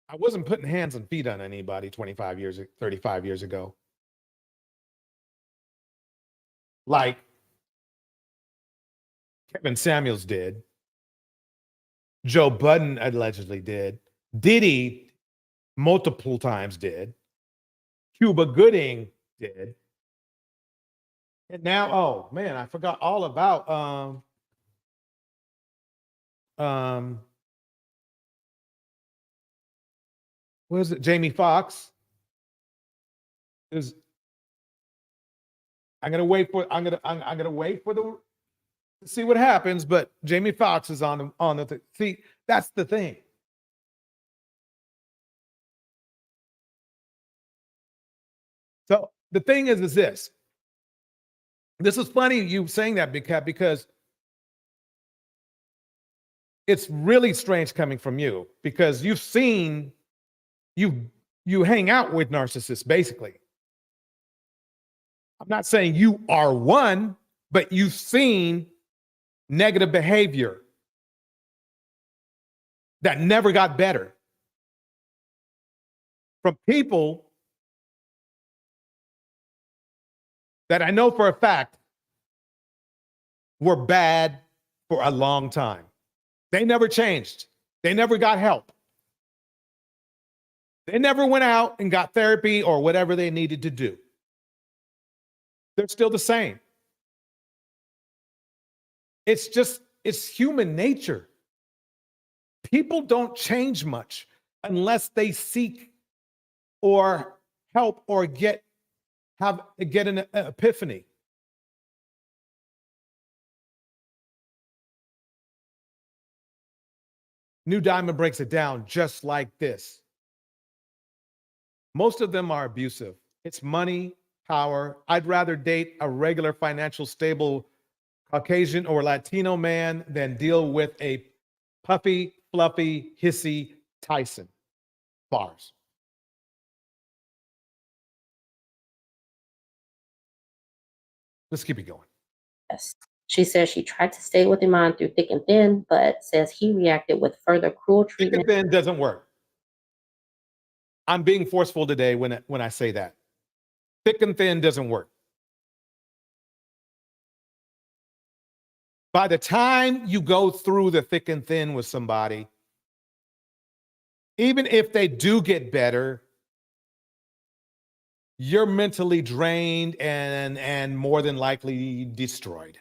I wasn't putting hands and feet on anybody 35 years, 35 years ago. Like Kevin Samuels did. Joe Budden allegedly did. Diddy multiple times did. Cuba Gooding did. And now, oh man, I forgot all about what is it? Jamie Foxx. I'm gonna wait for to see what happens, but Jamie Foxx is on the see, that's the thing. So the thing is this. This is funny you saying that, because it's really strange coming from you, because you've seen, you hang out with narcissists, basically. I'm not saying you are one, but you've seen negative behavior that never got better from people that I know for a fact were bad for a long time. They never changed. They never got help. They never went out and got therapy or whatever they needed to do. They're still the same. It's human nature. People don't change much unless they seek or help or get an epiphany. New Diamond breaks it down just like this. Most of them are abusive. It's money, power. I'd rather date a regular financial stable Caucasian or Latino man than deal with a puffy, fluffy, hissy Tyson. Bars. Let's keep it going. Yes. She says she tried to stay with Iman through thick and thin, but says he reacted with further cruel treatment. Thick and thin doesn't work. I'm being forceful today when I say that. Thick and thin doesn't work. By the time you go through the thick and thin with somebody, even if they do get better, you're mentally drained and more than likely destroyed.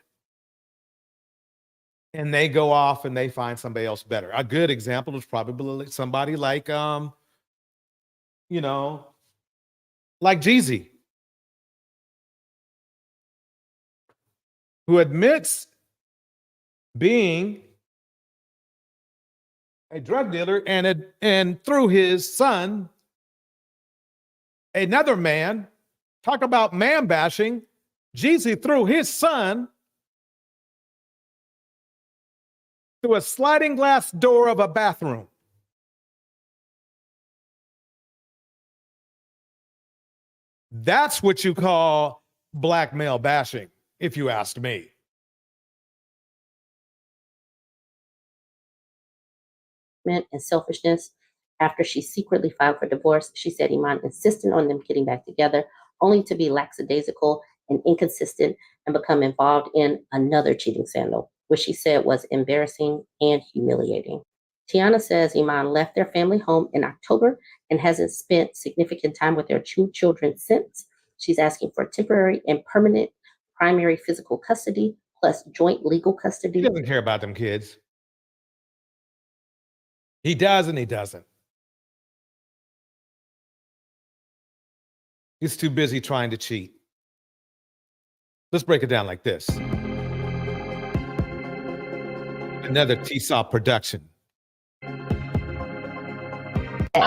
And they go off and they find somebody else better. A good example is probably somebody like, like Jeezy, who admits being a drug dealer and through his son, another man, talk about man bashing, Jeezy threw his son through a sliding glass door of a bathroom. That's what you call black male bashing, if you asked me. And selfishness. After she secretly filed for divorce, she said Iman insisted on them getting back together, only to be lackadaisical and inconsistent and become involved in another cheating scandal, which she said was embarrassing and humiliating. Tiana says Iman left their family home in October and hasn't spent significant time with their two children since. She's asking for temporary and permanent primary physical custody plus joint legal custody. He doesn't care about them kids. He does and he doesn't. He's too busy trying to cheat. Let's break it down like this. Another T-Sop production. I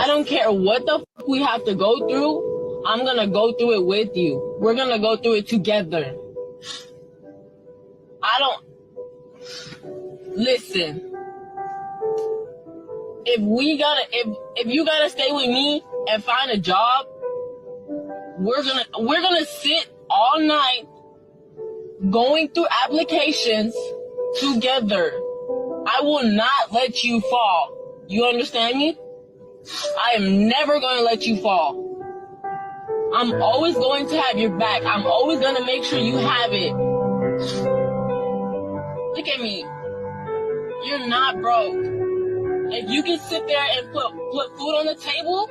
don't care what the f we have to go through. I'm going to go through it with you. We're going to go through it together. Listen. If you gotta stay with me and find a job, we're gonna sit all night going through applications together. I will not let you fall. You understand me? I am never going to let you fall. I'm always going to have your back. I'm always going to make sure you have it. Look at me. You're not broke. If you can sit there and put food on the table,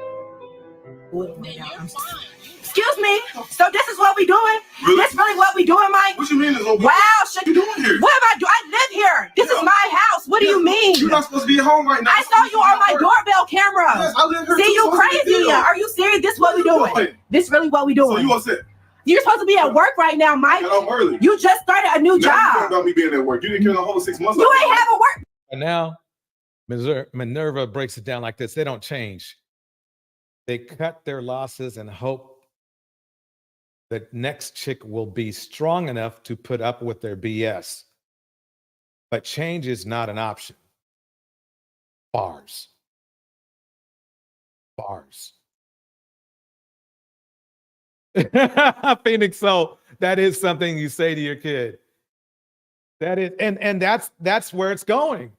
then you're fine. Excuse me. So this is what we doing? Really? This really what we doing, Mike? What you mean is okay? Wow, shit. What you doing here? What am I doing? I live here. This is my house. What do you mean? You're not supposed to be at home right now. I saw you on my doorbell camera. Yes, I live here See, too, you so what's the crazy. deal? Are you serious? This is what we doing. This really what we doing. So you upset? You're supposed to be at work right now, Mike. Get up early. You just started a new Now you care job. about me being at work. You didn't care the whole 6 months. You ain't have a work. And now Minerva breaks it down like this. They don't change. They cut their losses and hope the next chick will be strong enough to put up with their BS. But change is not an option. Bars. Bars. Phoenix, so that is something you say to your kid. That is, and that's where it's going.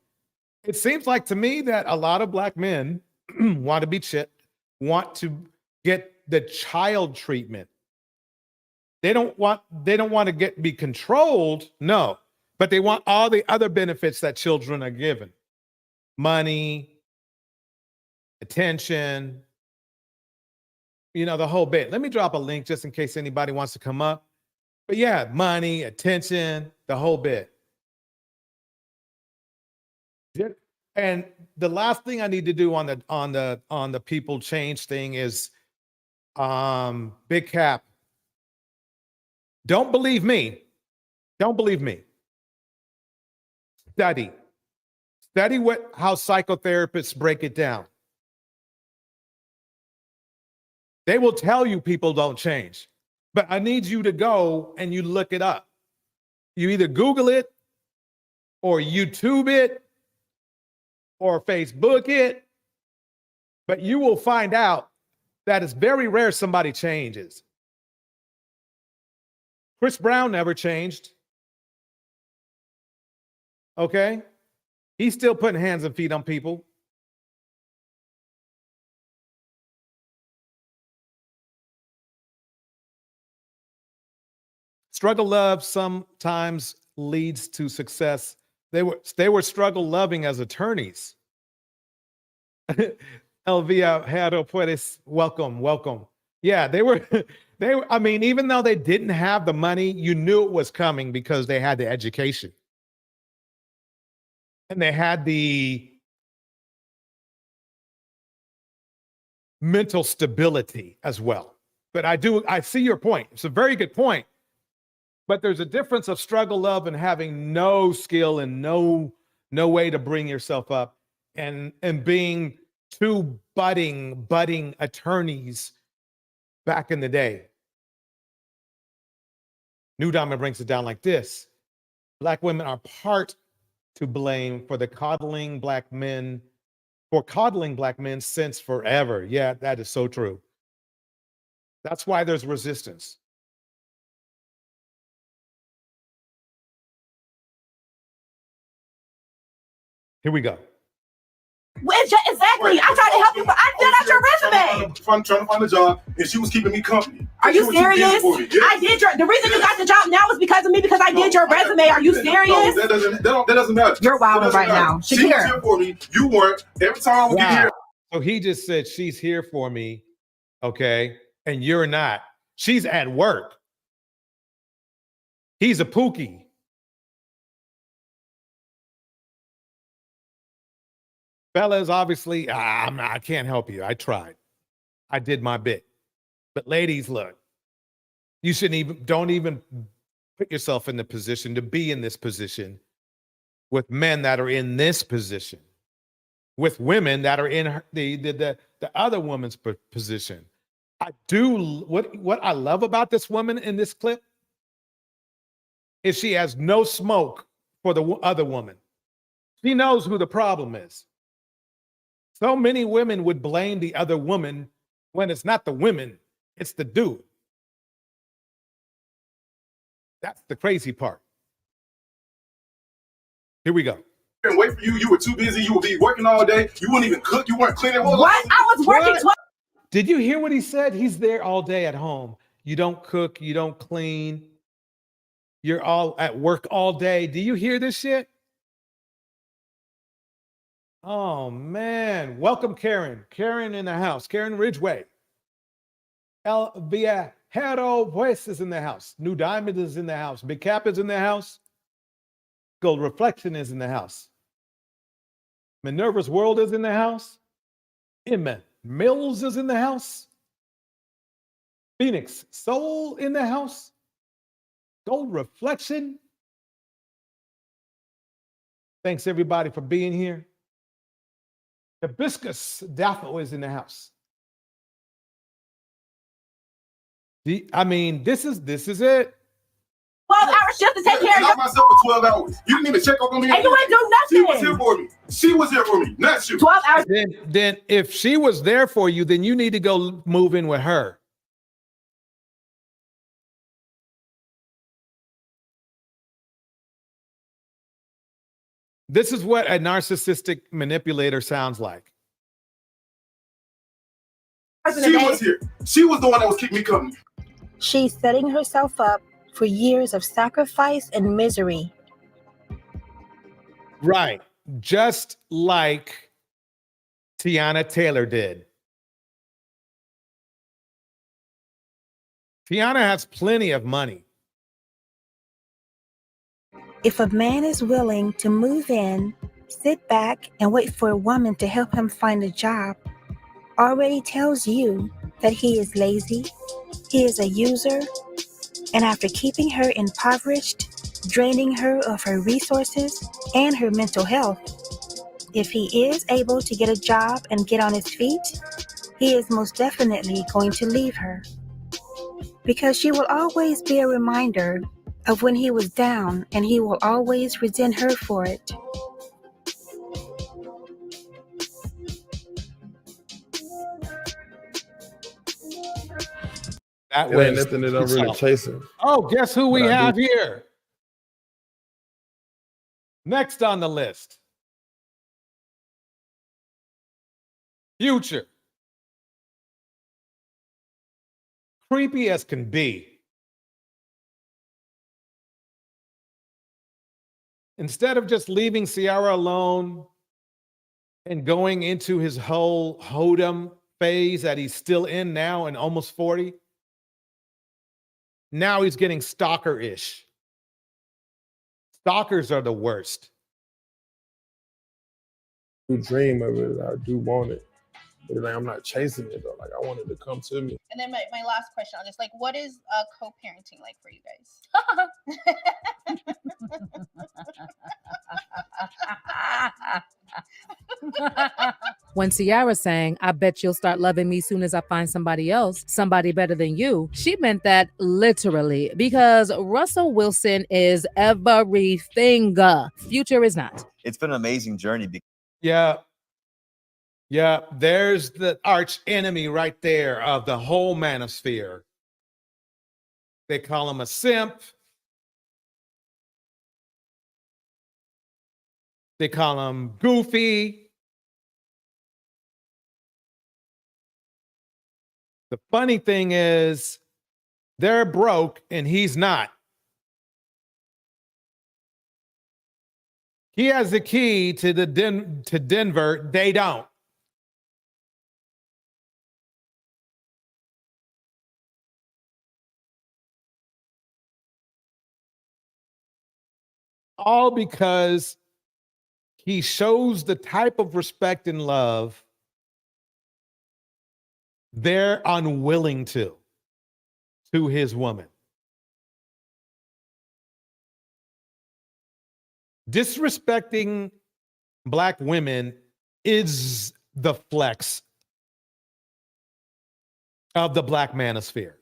It seems like to me that a lot of black men want to be chipped, want to get the child treatment. They don't want to be controlled, no, but they want all the other benefits that children are given. Money, attention, the whole bit. Let me drop a link just in case anybody wants to come up. But yeah, money, attention, the whole bit. And the last thing I need to do on the people change thing is Big Cap. Don't believe me. Don't believe me. Study how psychotherapists break it down. They will tell you people don't change, but I need you to go and you look it up. You either Google it or YouTube it or Facebook it, but you will find out that it's very rare somebody changes. Chris Brown never changed. Okay? He's still putting hands and feet on people. Struggle love sometimes leads to success. They were struggle loving as attorneys. Elvia Jaro Puedes, welcome. Yeah, they were, I mean, even though they didn't have the money, you knew it was coming because they had the education. And they had the mental stability as well. But I see your point. It's a very good point. But there's a difference of struggle love and having no skill and no way to bring yourself up and being two budding attorneys back in the day. New Diamond brings it down like this. Black women are part to blame for coddling black men since forever. Yeah, that is so true. That's why there's resistance. Here we go. Exactly. I tried to help you, but I filled out your resume. Trying to find a job, and she was keeping me company. Are you serious? Yes. I did the reason you got the job now is because of me, because I did your resume. Are you serious? No, that doesn't matter. You're wilding right now. She was here for me. You weren't. Every time I would get here. So he just said she's here for me, okay, and you're not. She's at work. He's a pookie. Fellas, obviously, I can't help you. I tried. I did my bit. But ladies, look, you don't even put yourself in the position to be in this position with men that are in this position, with women that are in the other woman's position. What I love about this woman in this clip is she has no smoke for the other woman. She knows who the problem is. So many women would blame the other woman when it's not the women, it's the dude. That's the crazy part. Here we go. here and wait for you. You were too busy. You would be working all day. You wouldn't even cook. You weren't cleaning. What? I was working 12. Did you hear what he said? He's there all day at home. You don't cook. You don't clean. You're all at work all day. Do you hear this shit? Oh, man. Welcome, Karen. Karen in the house. Karen Ridgway. El Viajero Voice is in the house. New Diamond is in the house. Big Cap is in the house. Gold Reflection is in the house. Minerva's World is in the house. Emma Mills is in the house. Phoenix Soul in the house. Gold Reflection. Thanks, everybody, for being here. Hibiscus Daffo is in the house. I mean, this is it. 12 hours just to take care of I myself for 12 hours. You didn't even check up on me. And you ain't do nothing. She was here for me. She was here for me, not you. 12 hours. Then if she was there for you, then you need to go move in with her. This is what a narcissistic manipulator sounds like. She was here. She was the one that was keeping me company. She's setting herself up for years of sacrifice and misery. Right. Just like Tiana Taylor did. Tiana has plenty of money. If a man is willing to move in, sit back, and wait for a woman to help him find a job, already tells you that he is lazy, he is a user, and after keeping her impoverished, draining her of her resources and her mental health, if he is able to get a job and get on his feet, he is most definitely going to leave her. Because she will always be a reminder of when he was down, and he will always resent her for it. That It was ain't nothing that I'm really chasing. Oh, guess who we But I have do. here? Next on the list. Future. Creepy as can be. Instead of just leaving Ciara alone and going into his whole hoedom phase that he's still in now and almost 40, now he's getting stalker-ish. Stalkers are the worst. I do dream of it. I do want it. But like, I'm not chasing it though. Like I want it to come to me. And then my last question on this, like, what is co-parenting like for you guys? When Ciara sang, I bet you'll start loving me soon as I find somebody else, somebody better than you, she meant that literally, because Russell Wilson is everything. Future is not. It's been an amazing journey. Yeah. Yeah, there's the arch enemy right there of the whole manosphere. They call him a simp. They call him goofy. The funny thing is, they're broke and he's not. He has the key to to Denver. They don't. All because he shows the type of respect and love they're unwilling to his woman. Disrespecting Black women is the flex of the Black manosphere.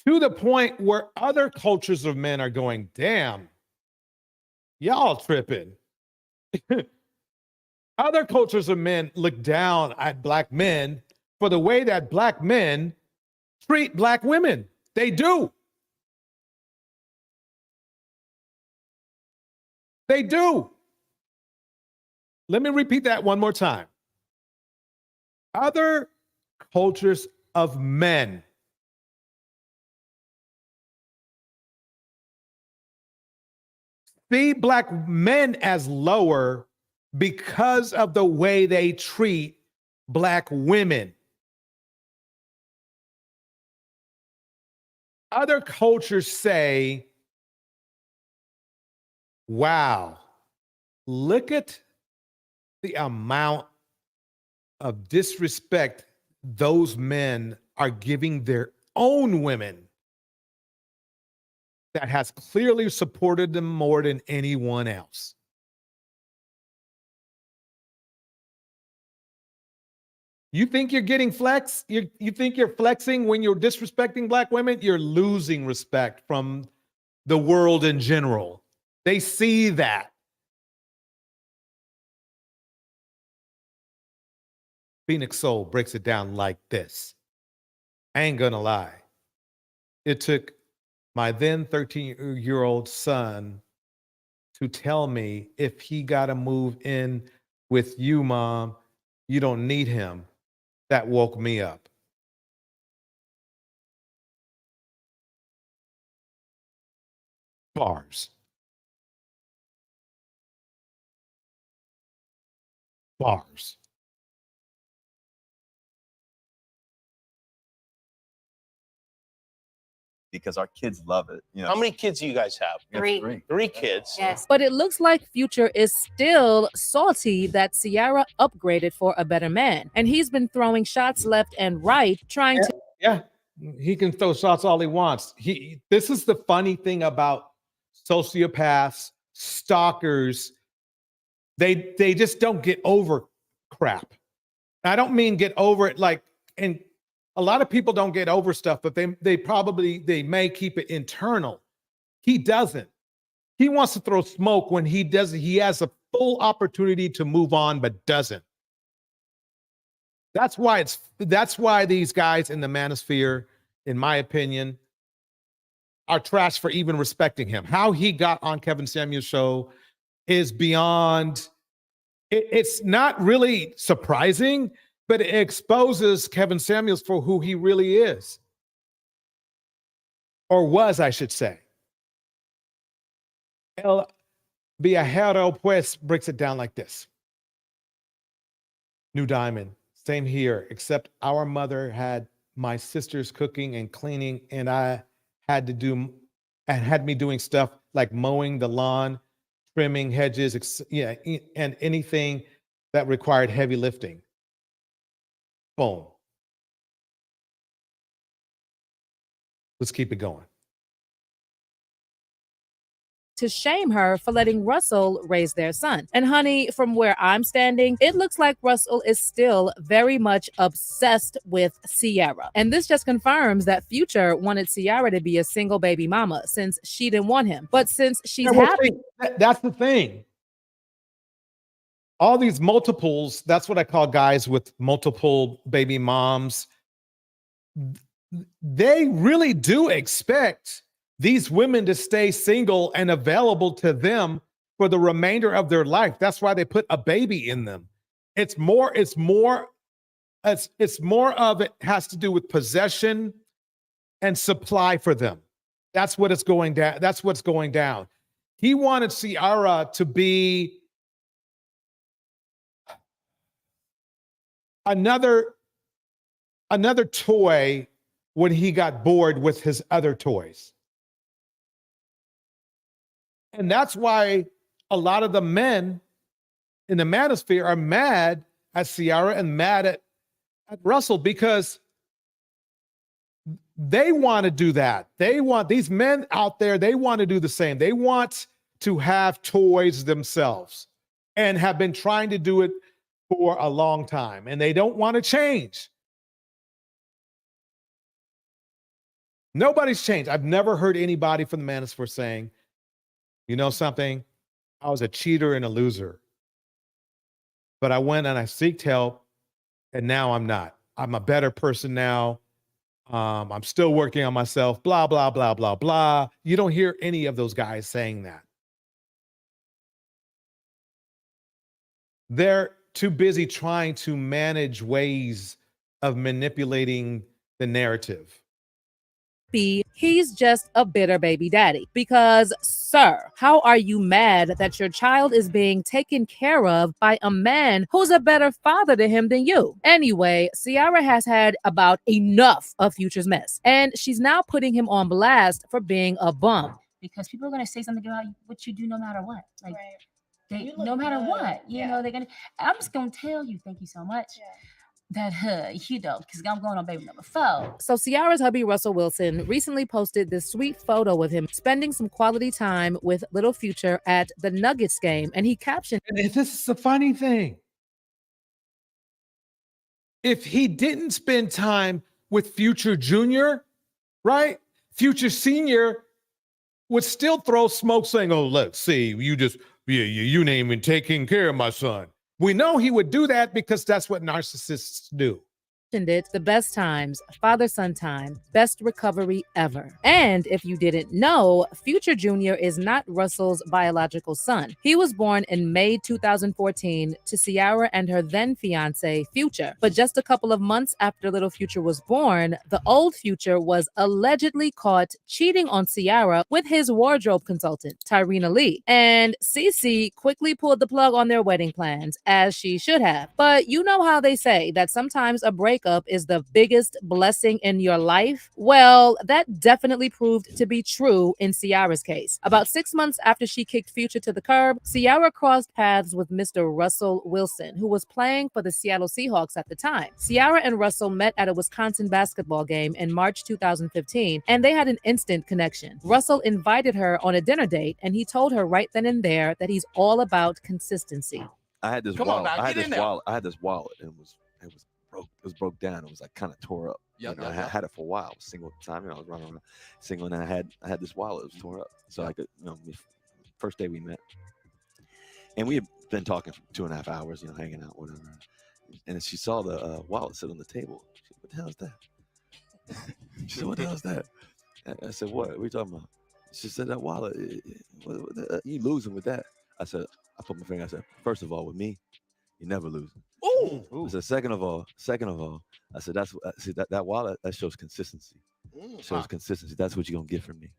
To the point where other cultures of men are going, damn, y'all tripping. Other cultures of men look down at Black men for the way that Black men treat Black women. They do. They do. Let me repeat that one more time. Other cultures of men see black men as lower because of the way they treat black women. Other cultures say, wow, look at the amount of disrespect those men are giving their own women that has clearly supported them more than anyone else. You think you're getting flex? You think you're flexing when you're disrespecting black women? You're losing respect from the world in general. They see that. Phoenix Soul breaks it down like this. I ain't gonna lie. It took my then 13-year-old son to tell me, if he got to move in with you, Mom, you don't need him. That woke me up. Bars. Bars. Because our kids love it. You know, How many kids do you guys have? Three. Three kids. Yes. But it looks like Future is still salty that Ciara upgraded for a better man. And he's been throwing shots left and right, trying to. Yeah, he can throw shots all he wants. This is the funny thing about sociopaths, stalkers. They just don't get over crap. I don't mean get over it like, and a lot of people don't get over stuff, but they may keep it internal. He doesn't. He wants to throw smoke when he doesn't. He has a full opportunity to move on, but doesn't. That's why these guys in the manosphere, in my opinion, are trash for even respecting him. How he got on Kevin Samuels' show is beyond. It's not really surprising, but it exposes Kevin Samuels for who he really is. Or was, I should say. El Viajero Pues breaks it down like this. New Diamond, same here, except our mother had my sisters cooking and cleaning, and I had me doing stuff like mowing the lawn, trimming hedges, and anything that required heavy lifting. Boom. Let's keep it going. To shame her for letting Russell raise their son. And honey, from where I'm standing, it looks like Russell is still very much obsessed with Ciara. And this just confirms that Future wanted Ciara to be a single baby mama since she didn't want him. But since she's happy. That's the thing. All these multiples, that's what I call guys with multiple baby moms. They really do expect these women to stay single and available to them for the remainder of their life. That's why they put a baby in them. It's more of it has to do with possession and supply for them. That's what it's going down. That's what's going down. He wanted Ciara to be another toy when he got bored with his other toys. And that's why a lot of the men in the manosphere are mad at Ciara and mad at Russell, because they want to do that. They want these men out there, they want to do the same. They want to have toys themselves and have been trying to do it for a long time, and they don't want to change. Nobody's changed. I've never heard anybody from the manosphere saying, you know something, I was a cheater and a loser, but I went and I sought help, and now I'm not. I'm a better person now. I'm still working on myself, blah, blah, blah, blah, blah. You don't hear any of those guys saying that. They're too busy trying to manage ways of manipulating the narrative. He's just a bitter baby daddy. Because, sir, how are you mad that your child is being taken care of by a man who's a better father to him than you? Anyway, Ciara has had about enough of Future's mess, and she's now putting him on blast for being a bum. Because people are going to say something about what you do no matter what. Like, they, no matter what, you know, they're going to, I'm just going to tell you, thank you so much. That, you know, because I'm going on baby number 4. So Ciara's hubby, Russell Wilson, recently posted this sweet photo of him spending some quality time with little Future at the Nuggets game. And he captioned, and this is the funny thing. If he didn't spend time with Future Jr., right? Future Sr. would still throw smoke saying, oh, let's see, you ain't even taking care of my son. We know he would do that because that's what narcissists do. it the best times, father-son time, best recovery ever. And if you didn't know, Future Jr. is not Russell's biological son. He was born in May 2014 to Ciara and her then fiance, Future. But just a couple of months after little Future was born, the old Future was allegedly caught cheating on Ciara with his wardrobe consultant, Tyrena Lee. And Cece quickly pulled the plug on their wedding plans, as she should have. But you know how they say that sometimes a breakup is the biggest blessing in your life? Well, that definitely proved to be true in Ciara's case. About 6 months after she kicked Future to the curb, Ciara crossed paths with Mr. Russell Wilson, who was playing for the Seattle Seahawks at the time. Ciara and Russell met at a Wisconsin basketball game in March 2015, and they had an instant connection. Russell invited her on a dinner date, and he told her right then and there that he's all about consistency. I had this wallet. I had this wallet, and it was broke down. It was like kind of tore up. I had it for a while. I was single at the time. I was running around single, and I had this wallet. It was tore up, so I could, first day we met, and we had been talking for 2.5 hours, hanging out, whatever. And she saw the wallet sit on the table. She said, "What the hell is that?" She said, "What the hell is that?" I said, "What are we talking about?" She said, "That wallet. You losing with that?" I put my finger. I said, "First of all, with me, you never lose." I said, second of all, I said, that wallet, that shows consistency. Shows consistency. That's what you're gonna get from me.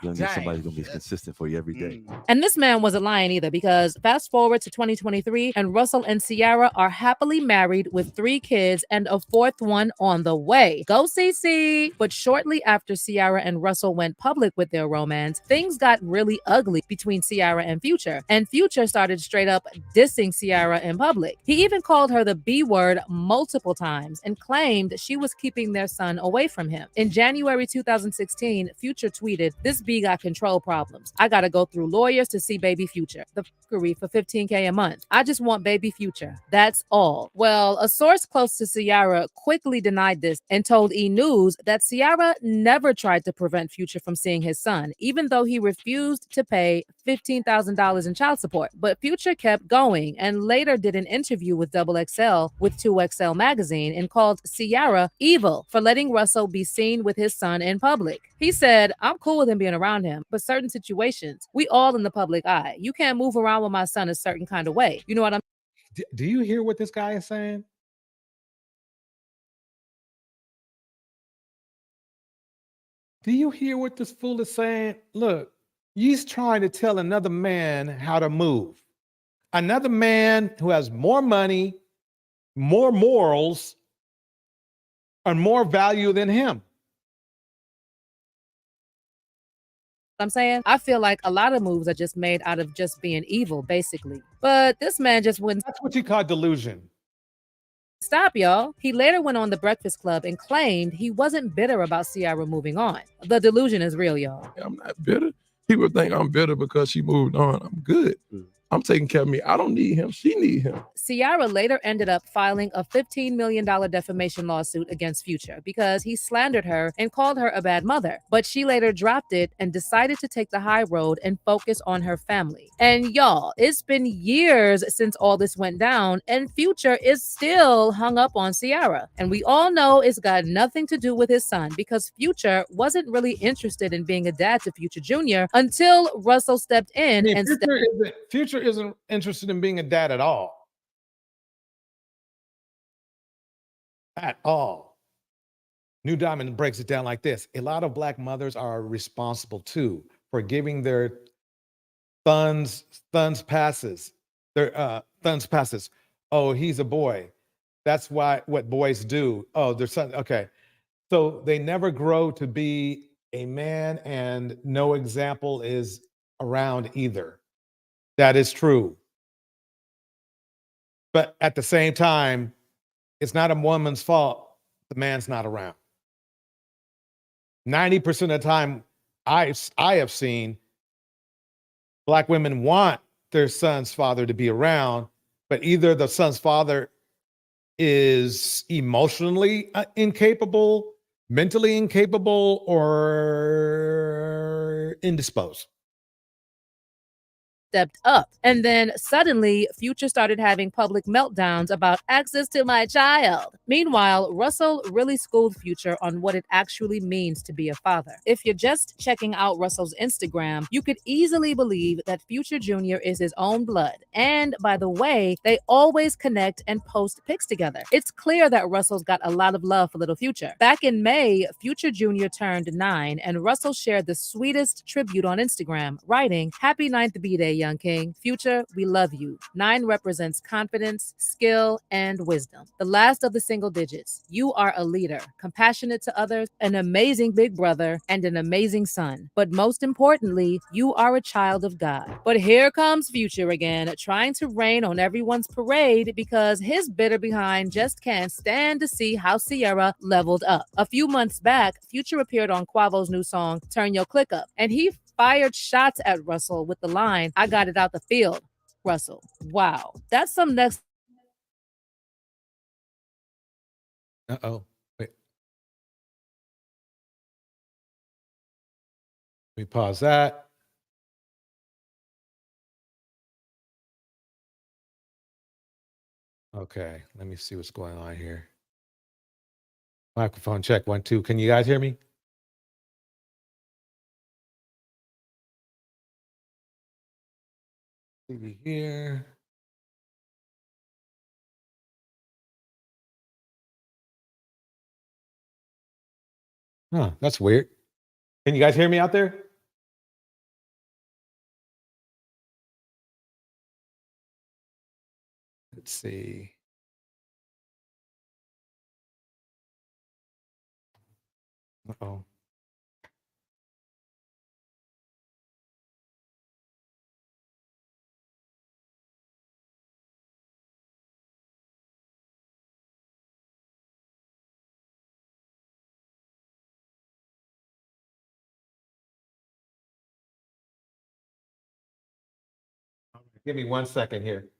You're gonna get somebody who's gonna be consistent for you every day. And this man wasn't lying either, because fast forward to 2023, and Russell and Ciara are happily married with 3 kids and a 4th one on the way. Go CC! But shortly after Ciara and Russell went public with their romance, things got really ugly between Ciara and Future. And Future started straight up dissing Ciara in public. He even called her the B word multiple times and claimed she was keeping their son away from him. In January 2016, Future tweeted, "This B got control problems. I gotta go through lawyers to see baby Future. The fuckery for $15K a month. I just want baby Future. That's all." Well, a source close to Ciara quickly denied this and told E! News that Ciara never tried to prevent Future from seeing his son, even though he refused to pay $15,000 in child support. But Future kept going and later did an interview with XXL with 2XL magazine and called Ciara evil for letting Russell be seen with his son in public. He said, "I'm cool with him being around him, but certain situations, we all in the public eye. You can't move around with my son a certain kind of way." You know what I'm Do you hear what this guy is saying? Do you hear what this fool is saying? Look, he's trying to tell another man how to move. Another man who has more money, more morals, and more value than him. I'm saying? I feel like a lot of moves are just made out of just being evil, basically. But this man just wouldn't. That's what you call delusion. Stop, y'all. He later went on The Breakfast Club and claimed he wasn't bitter about Ciara moving on. The delusion is real, y'all. I'm not bitter. People think I'm bitter because she moved on. I'm good. I'm taking care of me. I don't need him. She need him. Ciara later ended up filing a $15 million defamation lawsuit against Future because he slandered her and called her a bad mother. But she later dropped it and decided to take the high road and focus on her family. And y'all, it's been years since all this went down, and Future is still hung up on Ciara. And we all know it's got nothing to do with his son, because Future wasn't really interested in being a dad to Future Jr. until Russell stepped in and Future isn't interested in being a dad at all. at all. New Diamond breaks it down like this. A lot of Black mothers are responsible too for giving their thuns passes. Their thuns passes. Oh, he's a boy. That's what boys do. Oh, their son. Okay. So they never grow to be a man, and no example is around either. That is true. But at the same time, it's not a woman's fault the man's not around. 90% of the time I have seen Black women want their son's father to be around, but either the son's father is emotionally incapable, mentally incapable, or indisposed. Stepped up. And then suddenly, Future started having public meltdowns about access to my child. Meanwhile, Russell really schooled Future on what it actually means to be a father. If you're just checking out Russell's Instagram, you could easily believe that Future Jr. is his own blood. And by the way, they always connect and post pics together. It's clear that Russell's got a lot of love for little Future. Back in May, Future Jr. turned 9, and Russell shared the sweetest tribute on Instagram, writing, "Happy 9th B-Day, young king. Future, we love you." 9 represents confidence, skill, and wisdom. The last of the single digits. You are a leader, compassionate to others, an amazing big brother, and an amazing son. But most importantly, you are a child of God. But here comes Future again, trying to rain on everyone's parade because his bitter behind just can't stand to see how Sierra leveled up. A few months back, Future appeared on Quavo's new song, Turn Your Click Up, and he fired shots at Russell with the line, "I got it out the field." Russell, wow, that's some next. Uh-oh. Wait. Let me pause that. Okay, let me see what's going on here. Microphone check 1 2. Can you guys hear me? See here. Huh, that's weird. Can you guys hear me out there? Let's see. Uh-oh. Give me 1 second here.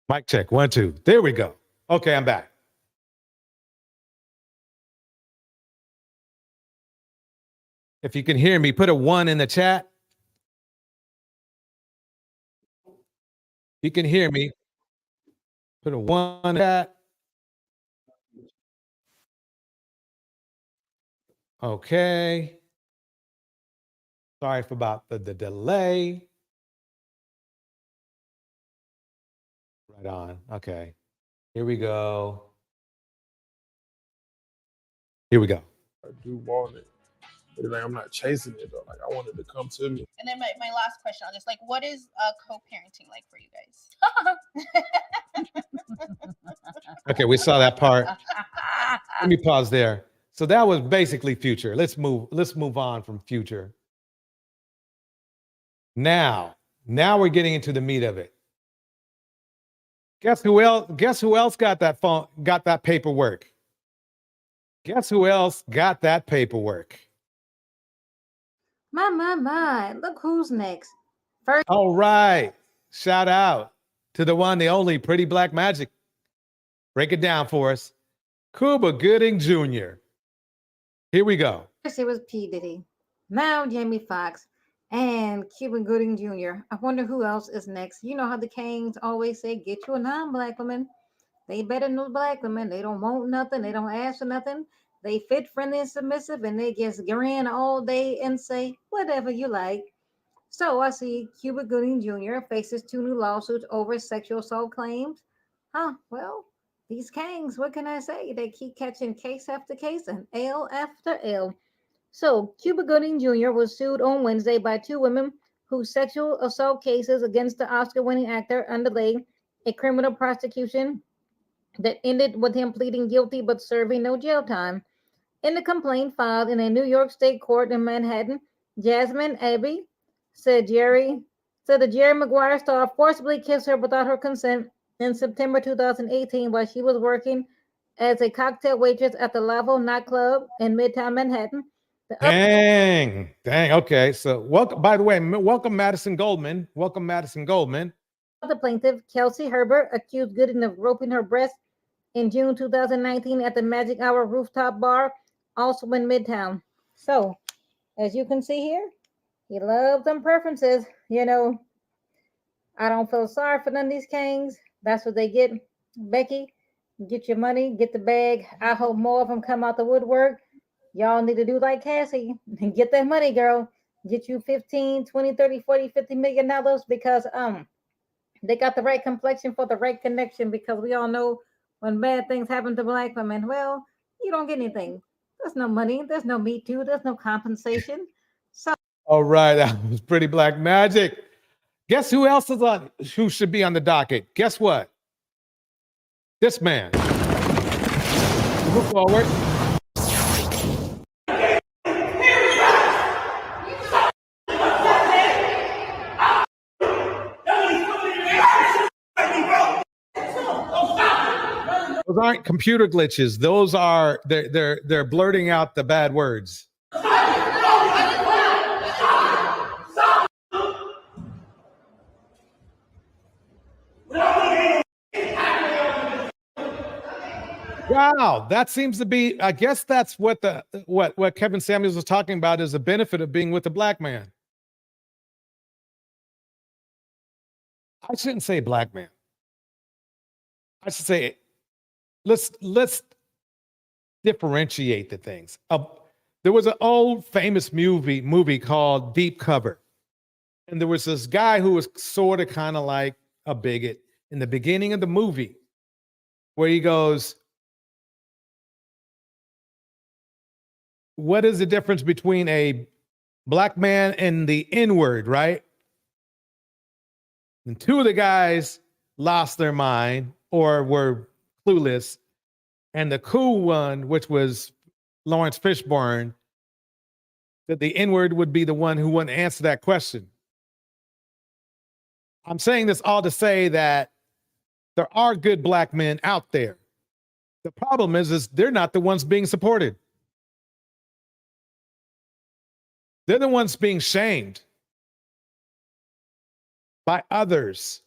Mic check, 1, 2. There we go. Okay, I'm back. If you can hear me, put a 1 in the chat. You can hear me. Put a 1 in the chat. Okay. Sorry for about the delay. Right on. Okay. Here we go. Here we go. I do want it. But like, I'm not chasing it though. Like I want it to come to me. And then my last question on this, like, what is co-parenting like for you guys? Okay, we saw that part. Let me pause there. So that was basically Future. Let's move on from Future. Now we're getting into the meat of it. Guess who else got that paperwork? Guess who else got that paperwork? My. Look who's next. First. All right. Shout out to the one, the only Pretty Black Magic. Break it down for us. Cuba Gooding Jr. Here we go. First it was P. Diddy. Now Jamie Foxx and Cuba Gooding Jr. I wonder who else is next. You know how the Kings always say, get you a non-black woman. They better know black women. They don't want nothing. They don't ask for nothing. They fit, friendly, and submissive, and they just grin all day and say whatever you like. So I see Cuba Gooding Jr. faces 2 new lawsuits over sexual assault claims. Well, these Kangs, what can I say? They keep catching case after case and L after L. So Cuba Gooding Jr. was sued on Wednesday by 2 women whose sexual assault cases against the Oscar-winning actor underlay a criminal prosecution that ended with him pleading guilty but serving no jail time. In the complaint filed in a New York State court in Manhattan, Jasmine Abbey said the Jerry Maguire star forcibly kissed her without her consent in September 2018 while she was working as a cocktail waitress at the Lavo nightclub in Midtown Manhattan. Dang. Okay. So welcome, by the way, welcome Madison Goldman. Welcome Madison Goldman. The plaintiff, Kelsey Herbert, accused Gooden of groping her breast in June 2019 at the Magic Hour rooftop bar, also in Midtown. So, as you can see here, he loves them preferences. You know, I don't feel sorry for none of these kings. That's what they get. Becky, get your money, get the bag. I hope more of them come out the woodwork. Y'all need to do like Cassie and get that money, girl. Get you 15, 20, 30, 40, 50 million dollars because they got the right complexion for the right connection, because we all know when bad things happen to black women, well, you don't get anything. There's no money, there's no Me Too, there's no compensation. So All right, that was Pretty Black Magic. Guess who else who should be on the docket? Guess what? This man. Move forward. Those aren't computer glitches. Those are they're blurting out the bad words. Wow, that seems to be, I guess that's what what Kevin Samuels was talking about, is the benefit of being with a black man. I shouldn't say black man. I should say, let's differentiate the things. There was an old famous movie called Deep Cover. And there was this guy who was sort of kind of like a bigot in the beginning of the movie, where he goes, what is the difference between a black man and the N-word, right? And 2 of the guys lost their mind or were clueless. And the cool one, which was Lawrence Fishburne, that the N-word would be the one who wouldn't answer that question. I'm saying this all to say that there are good black men out there. The problem is they're not the ones being supported. They're the ones being shamed by others.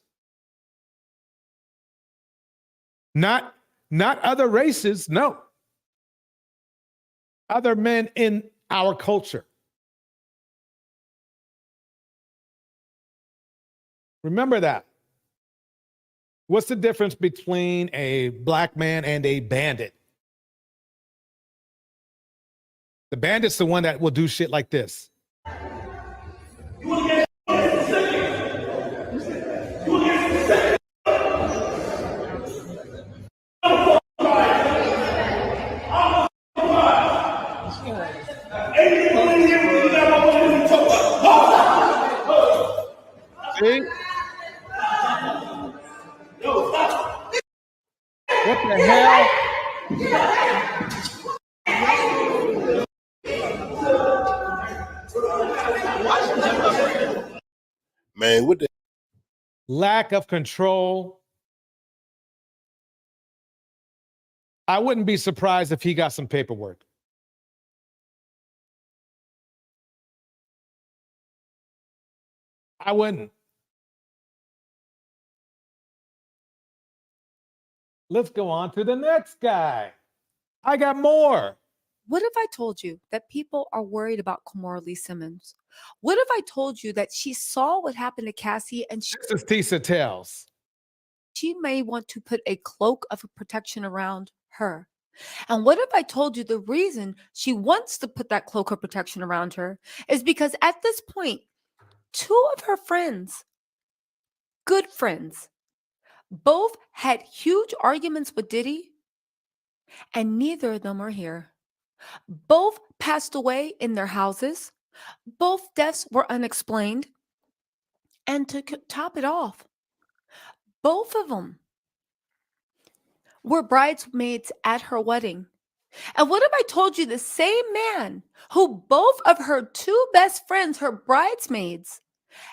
Not other races, no. Other men in our culture. Remember that. What's the difference between a black man and a bandit? The bandit's the one that will do shit like this. See? What the hell? Man, what the Lack of control. I wouldn't be surprised if he got some paperwork. I wouldn't. Let's go on to the next guy. I got more. What if I told you that people are worried about Kimora Lee Simmons? What if I told you that she saw what happened to Cassie and This is Tisa Tells. she may want to put a cloak of protection around her? And what if I told you the reason she wants to put that cloak of protection around her is because at this point, two of her friends, good friends, both had huge arguments with Diddy, and neither of them are here. Both passed away in their houses. Both deaths were unexplained. And to top it off, both of them were bridesmaids at her wedding. And what if I told you the same man who both of her two best friends, her bridesmaids,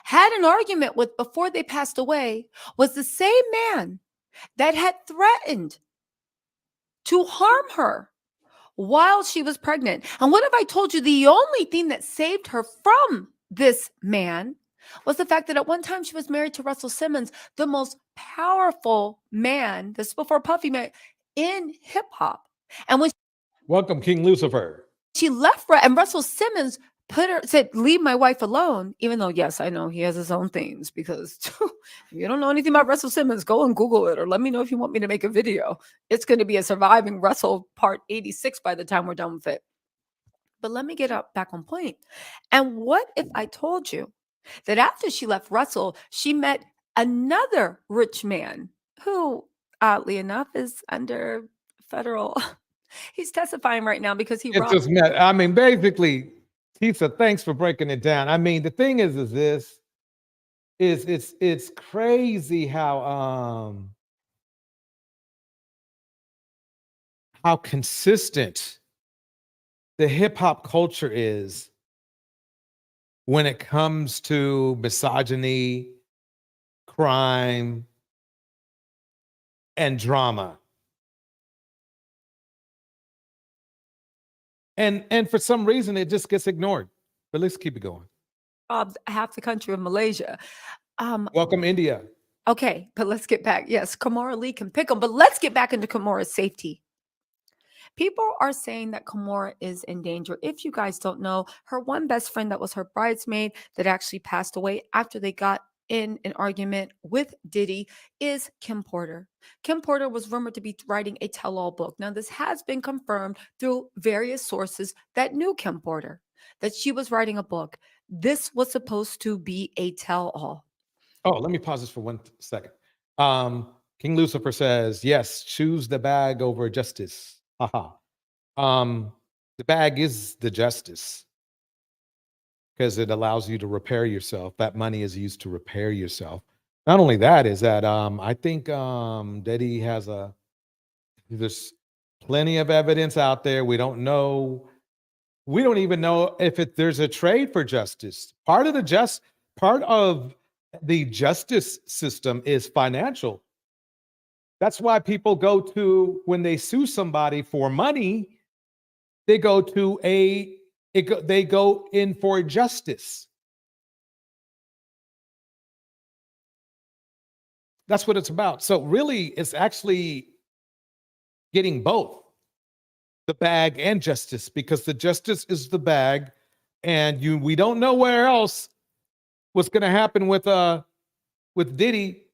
had an argument with before they passed away, was the same man that had threatened to harm her while she was pregnant? And what if I told you the only thing that saved her from this man was the fact that at one time she was married to Russell Simmons, the most powerful man, this is before Puffy married, in hip hop. And when Welcome, King Lucifer. she left, and Russell Simmons said, leave my wife alone, even though, yes, I know he has his own things, because if you don't know anything about Russell Simmons, go and Google it, or let me know if you want me to make a video. It's going to be a Surviving Russell part 86 by the time we're done with it. But let me get back on point. And what if I told you that after she left Russell, she met another rich man who, oddly enough, is under federal. He's testifying right now because he robbed. Just met. I mean, basically, Tisa, thanks for breaking it down. I mean, the thing is this it's crazy how consistent the hip hop culture is when it comes to misogyny, crime, and drama. And for some reason, it just gets ignored. But let's keep it going. Robbed half the country of Malaysia. Welcome, India. Okay, but let's get back. Yes, Kimora Lee can pick them, but let's get back into Kimora's safety. People are saying that Kimora is in danger. If you guys don't know, her one best friend that was her bridesmaid that actually passed away after they got in an argument with Diddy is Kim Porter. Kim Porter was rumored to be writing a tell-all book. Now, this has been confirmed through various sources that knew Kim Porter, that she was writing a book. This was supposed to be a tell-all. Oh, let me pause this for 1 second. King Lucifer says, yes, choose the bag over justice. Haha. The bag is the justice because it allows you to repair yourself. That money is used to repair yourself. Not only that, is that I think Diddy has there's plenty of evidence out there. We don't know. We don't even know if there's a trade for justice. Part of the justice system is financial. That's why people go to, when they sue somebody for money, they go to they go in for justice. That's what it's about. So really, it's actually getting both the bag and justice, because the justice is the bag, and we don't know where else what's going to happen with Diddy.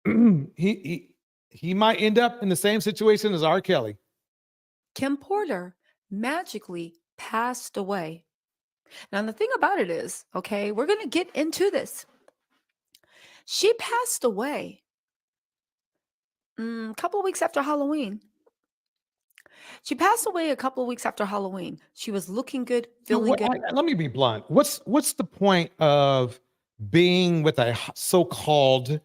he might end up in the same situation as R. Kelly. Kim Porter magically passed away. Now, the thing about it is, okay, we're going to get into this. She passed away a couple of weeks after Halloween. She passed away a couple of weeks after Halloween. She was looking good, feeling good. Let me be blunt. What's the point of being with a so-called,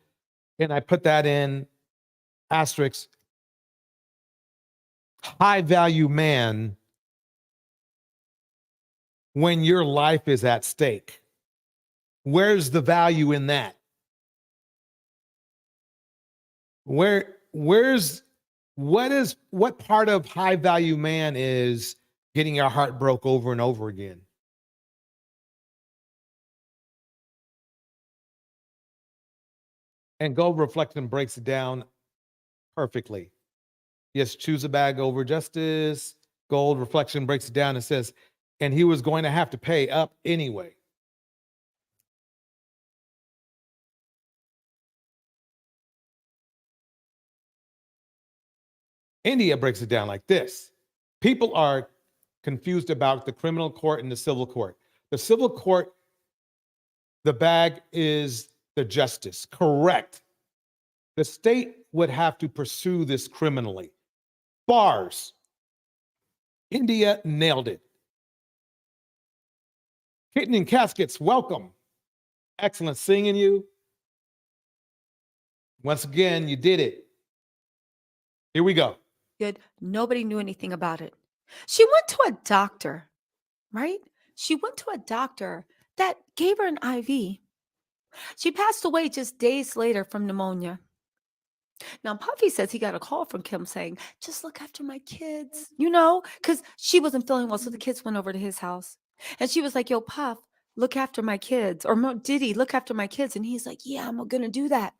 and I put that in asterisks, high-value man when your life is at stake? Where's the value in that? What part of high-value man is getting your heart broke over and over again? And Gold Reflection breaks it down perfectly. Yes, choose a bag over justice. Gold Reflection breaks it down and says, and he was going to have to pay up anyway. India breaks it down like this. People are confused about the criminal court and the civil court. The civil court, the bag is the justice. Correct. The state would have to pursue this criminally. Bars. India nailed it. Kitten and Caskets, welcome. Excellent seeing you. Once again, you did it. Here we go. Good. Nobody knew anything about it. She went to a doctor, right? She went to a doctor that gave her an IV. She passed away just days later from pneumonia. Now, Puffy says he got a call from Kim saying, just look after my kids, because she wasn't feeling well. So the kids went over to his house. And she was like, yo, Puff, look after my kids. Or Diddy, look after my kids. And he's like, yeah, I'm going to do that.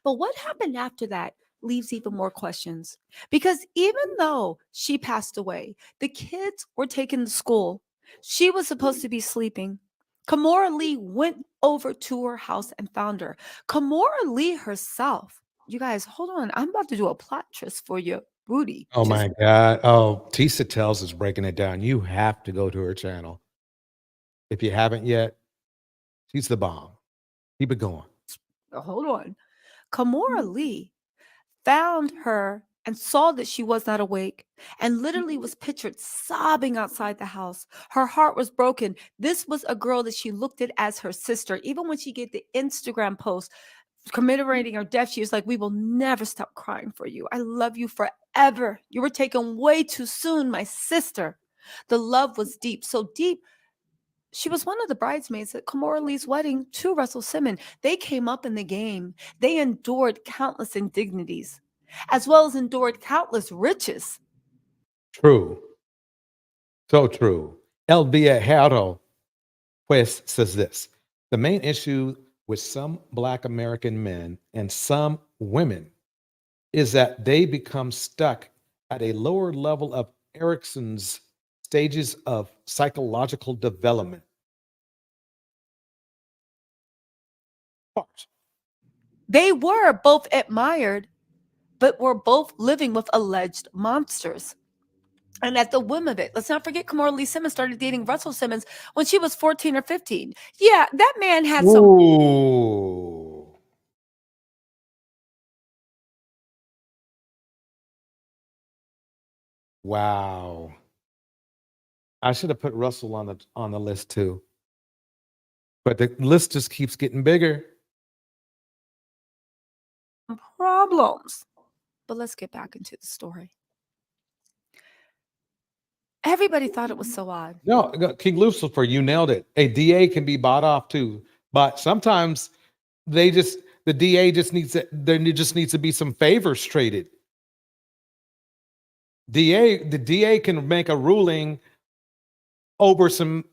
But what happened after that leaves even more questions. Because even though she passed away, the kids were taken to school. She was supposed to be sleeping. Kimora Lee went over to her house and found her. Kimora Lee herself. You guys, hold on. I'm about to do a plot twist for you. Booty. Oh my God. Oh, Tisa Tells is breaking it down. You have to go to her channel. If you haven't yet, she's the bomb. Keep it going. Hold on. Kimora Lee found her and saw that she was not awake and literally was pictured sobbing outside the house. Her heart was broken. This was a girl that she looked at as her sister. Even when she gave the Instagram post commemorating her death, she was like, we will never stop crying for you. I love you forever. You were taken way too soon, my sister. The love was deep, so deep. She was one of the bridesmaids at Kimora Lee's wedding to Russell Simmons. They came up in the game. They endured countless indignities, as well as endured countless riches. True. So true. El Viajero pues says this. The main issue with some Black American men and some women is that they become stuck at a lower level of Erickson's stages of psychological development. They were both admired, but were both living with alleged monsters. And at the whim of it, let's not forget Kimora Lee Simmons started dating Russell Simmons when she was 14 or 15. Yeah, that man had some. Ooh. Wow. I should have put Russell on the list too. But the list just keeps getting bigger. Problems. But let's get back into the story. Everybody thought it was so odd. No, King Lucifer, you nailed it. A DA can be bought off too, but sometimes the DA just needs to be some favors traded. The DA can make a ruling over some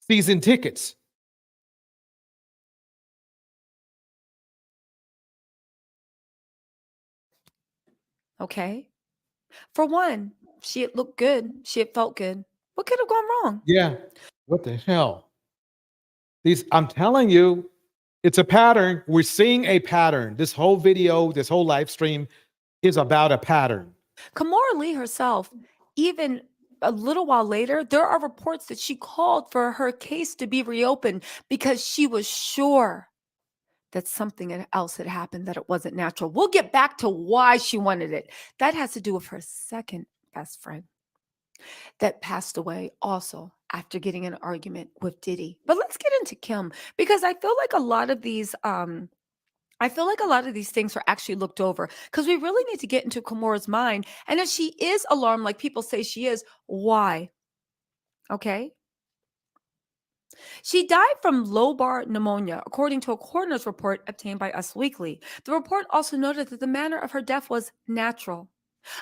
season tickets. Okay. For one, she had looked good. She had felt good. What could have gone wrong? Yeah. What the hell? I'm telling you, it's a pattern. We're seeing a pattern. This whole video, this whole live stream is about a pattern. Kamora Lee herself, even a little while later, there are reports that she called for her case to be reopened because she was sure that something else had happened, that it wasn't natural. We'll get back to why she wanted it. That has to do with her second best friend that passed away also after getting in an argument with Diddy. But let's get into Kim, because I feel like a lot of these things are actually looked over, because we really need to get into Kamora's mind. And if she is alarmed, like people say she is, why? Okay. She died from lobar pneumonia, according to a coroner's report obtained by Us Weekly. The report also noted that the manner of her death was natural.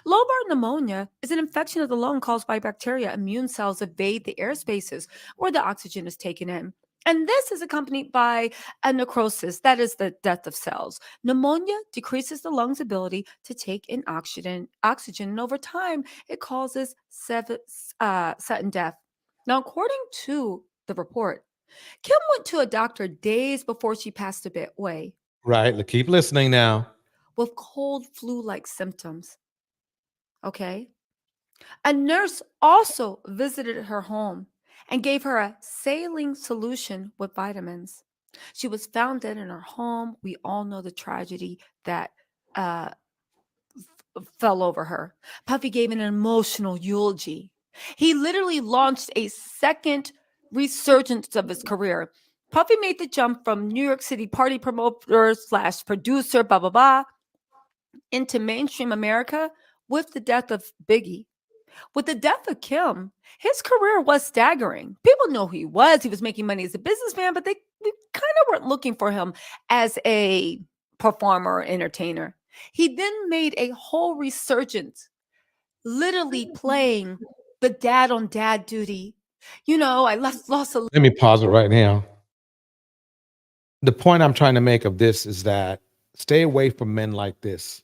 Lobar pneumonia is an infection of the lung caused by bacteria. Immune cells evade the air spaces where the oxygen is taken in. And this is accompanied by a necrosis, that is the death of cells. Pneumonia decreases the lung's ability to take in oxygen, and over time, it causes sudden death. Now, according to the report, Kim went to a doctor days before she passed away Right. Keep listening now. with cold flu-like symptoms. Okay. A nurse also visited her home and gave her a saline solution with vitamins. She was found dead in her home. We all know the tragedy that fell over her. Puffy gave an emotional eulogy. He literally launched a second resurgence of his career. Puffy made the jump from New York City party promoter / producer, blah, blah, blah, into mainstream America with the death of Biggie. With the death of Kim, his career was staggering. People know who he was. He was making money as a businessman, but they kind of weren't looking for him as a performer or entertainer. He then made a whole resurgence, literally playing the dad on dad duty. You know, I lost a. Let me pause it right now. The point I'm trying to make of this is that stay away from men like this.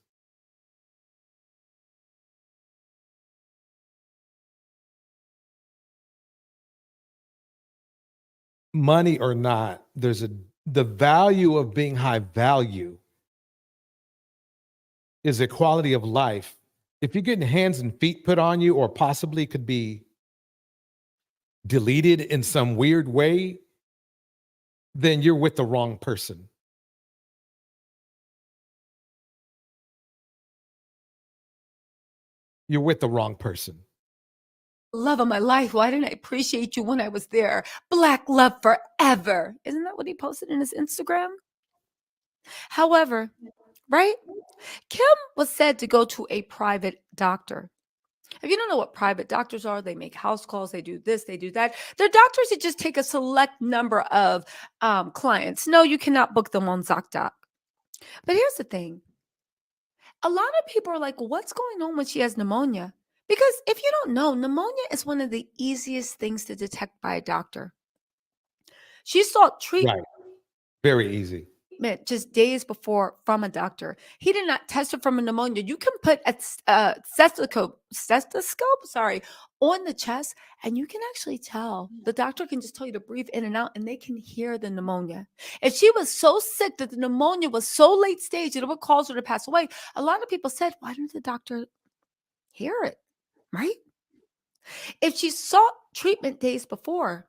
Money or not, the value of being high value is a quality of life. If you're getting hands and feet put on you, or possibly could be deleted in some weird way, then you're with the wrong person. You're with the wrong person. Love of my life. Why didn't I appreciate you when I was there? Black love forever. Isn't that what he posted in his Instagram? However, right? Kim was said to go to a private doctor. If you don't know what private doctors are, they make house calls, they do this, they do that. They're doctors that just take a select number of clients. No, you cannot book them on ZocDoc. But here's the thing. A lot of people are like, what's going on when she has pneumonia? Because if you don't know, pneumonia is one of the easiest things to detect by a doctor. She sought treatment. Right. Very easy. Just days before from a doctor. He did not test her from a pneumonia. You can put a stethoscope, on the chest, and you can actually tell. The doctor can just tell you to breathe in and out, and they can hear the pneumonia. If she was so sick that the pneumonia was so late stage that it would cause her to pass away, a lot of people said, why didn't the doctor hear it? Right? If she sought treatment days before,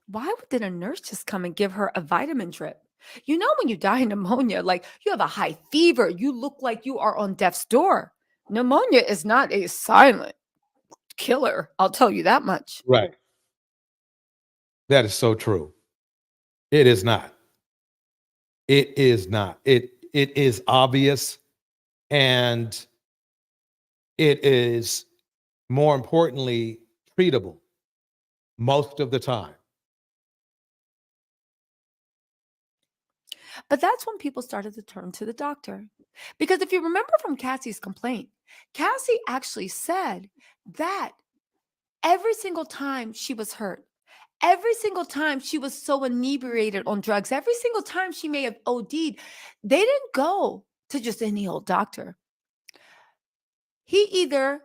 why did a nurse just come and give her a vitamin drip? You know, when you die of pneumonia, like you have a high fever, you look like you are on death's door. Pneumonia is not a silent killer. I'll tell you that much. Right. That is so true. It is not. It is not. It is obvious, and it is, more importantly, treatable most of the time. But that's when people started to turn to the doctor. Because if you remember from Cassie's complaint, Cassie actually said that every single time she was hurt, every single time she was so inebriated on drugs, every single time she may have OD'd, they didn't go to just any old doctor. he either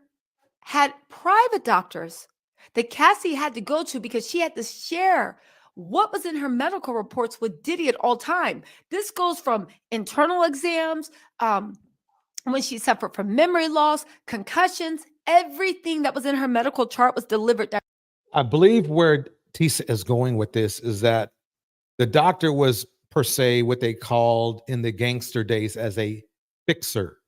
had private doctors that Cassie had to go to because she had to share what was in her medical reports with Diddy at all time. This goes from internal exams, when she suffered from memory loss, concussions, everything that was in her medical chart was delivered. I believe where Tisa is going with this is that the doctor was per se what they called in the gangster days as a fixer.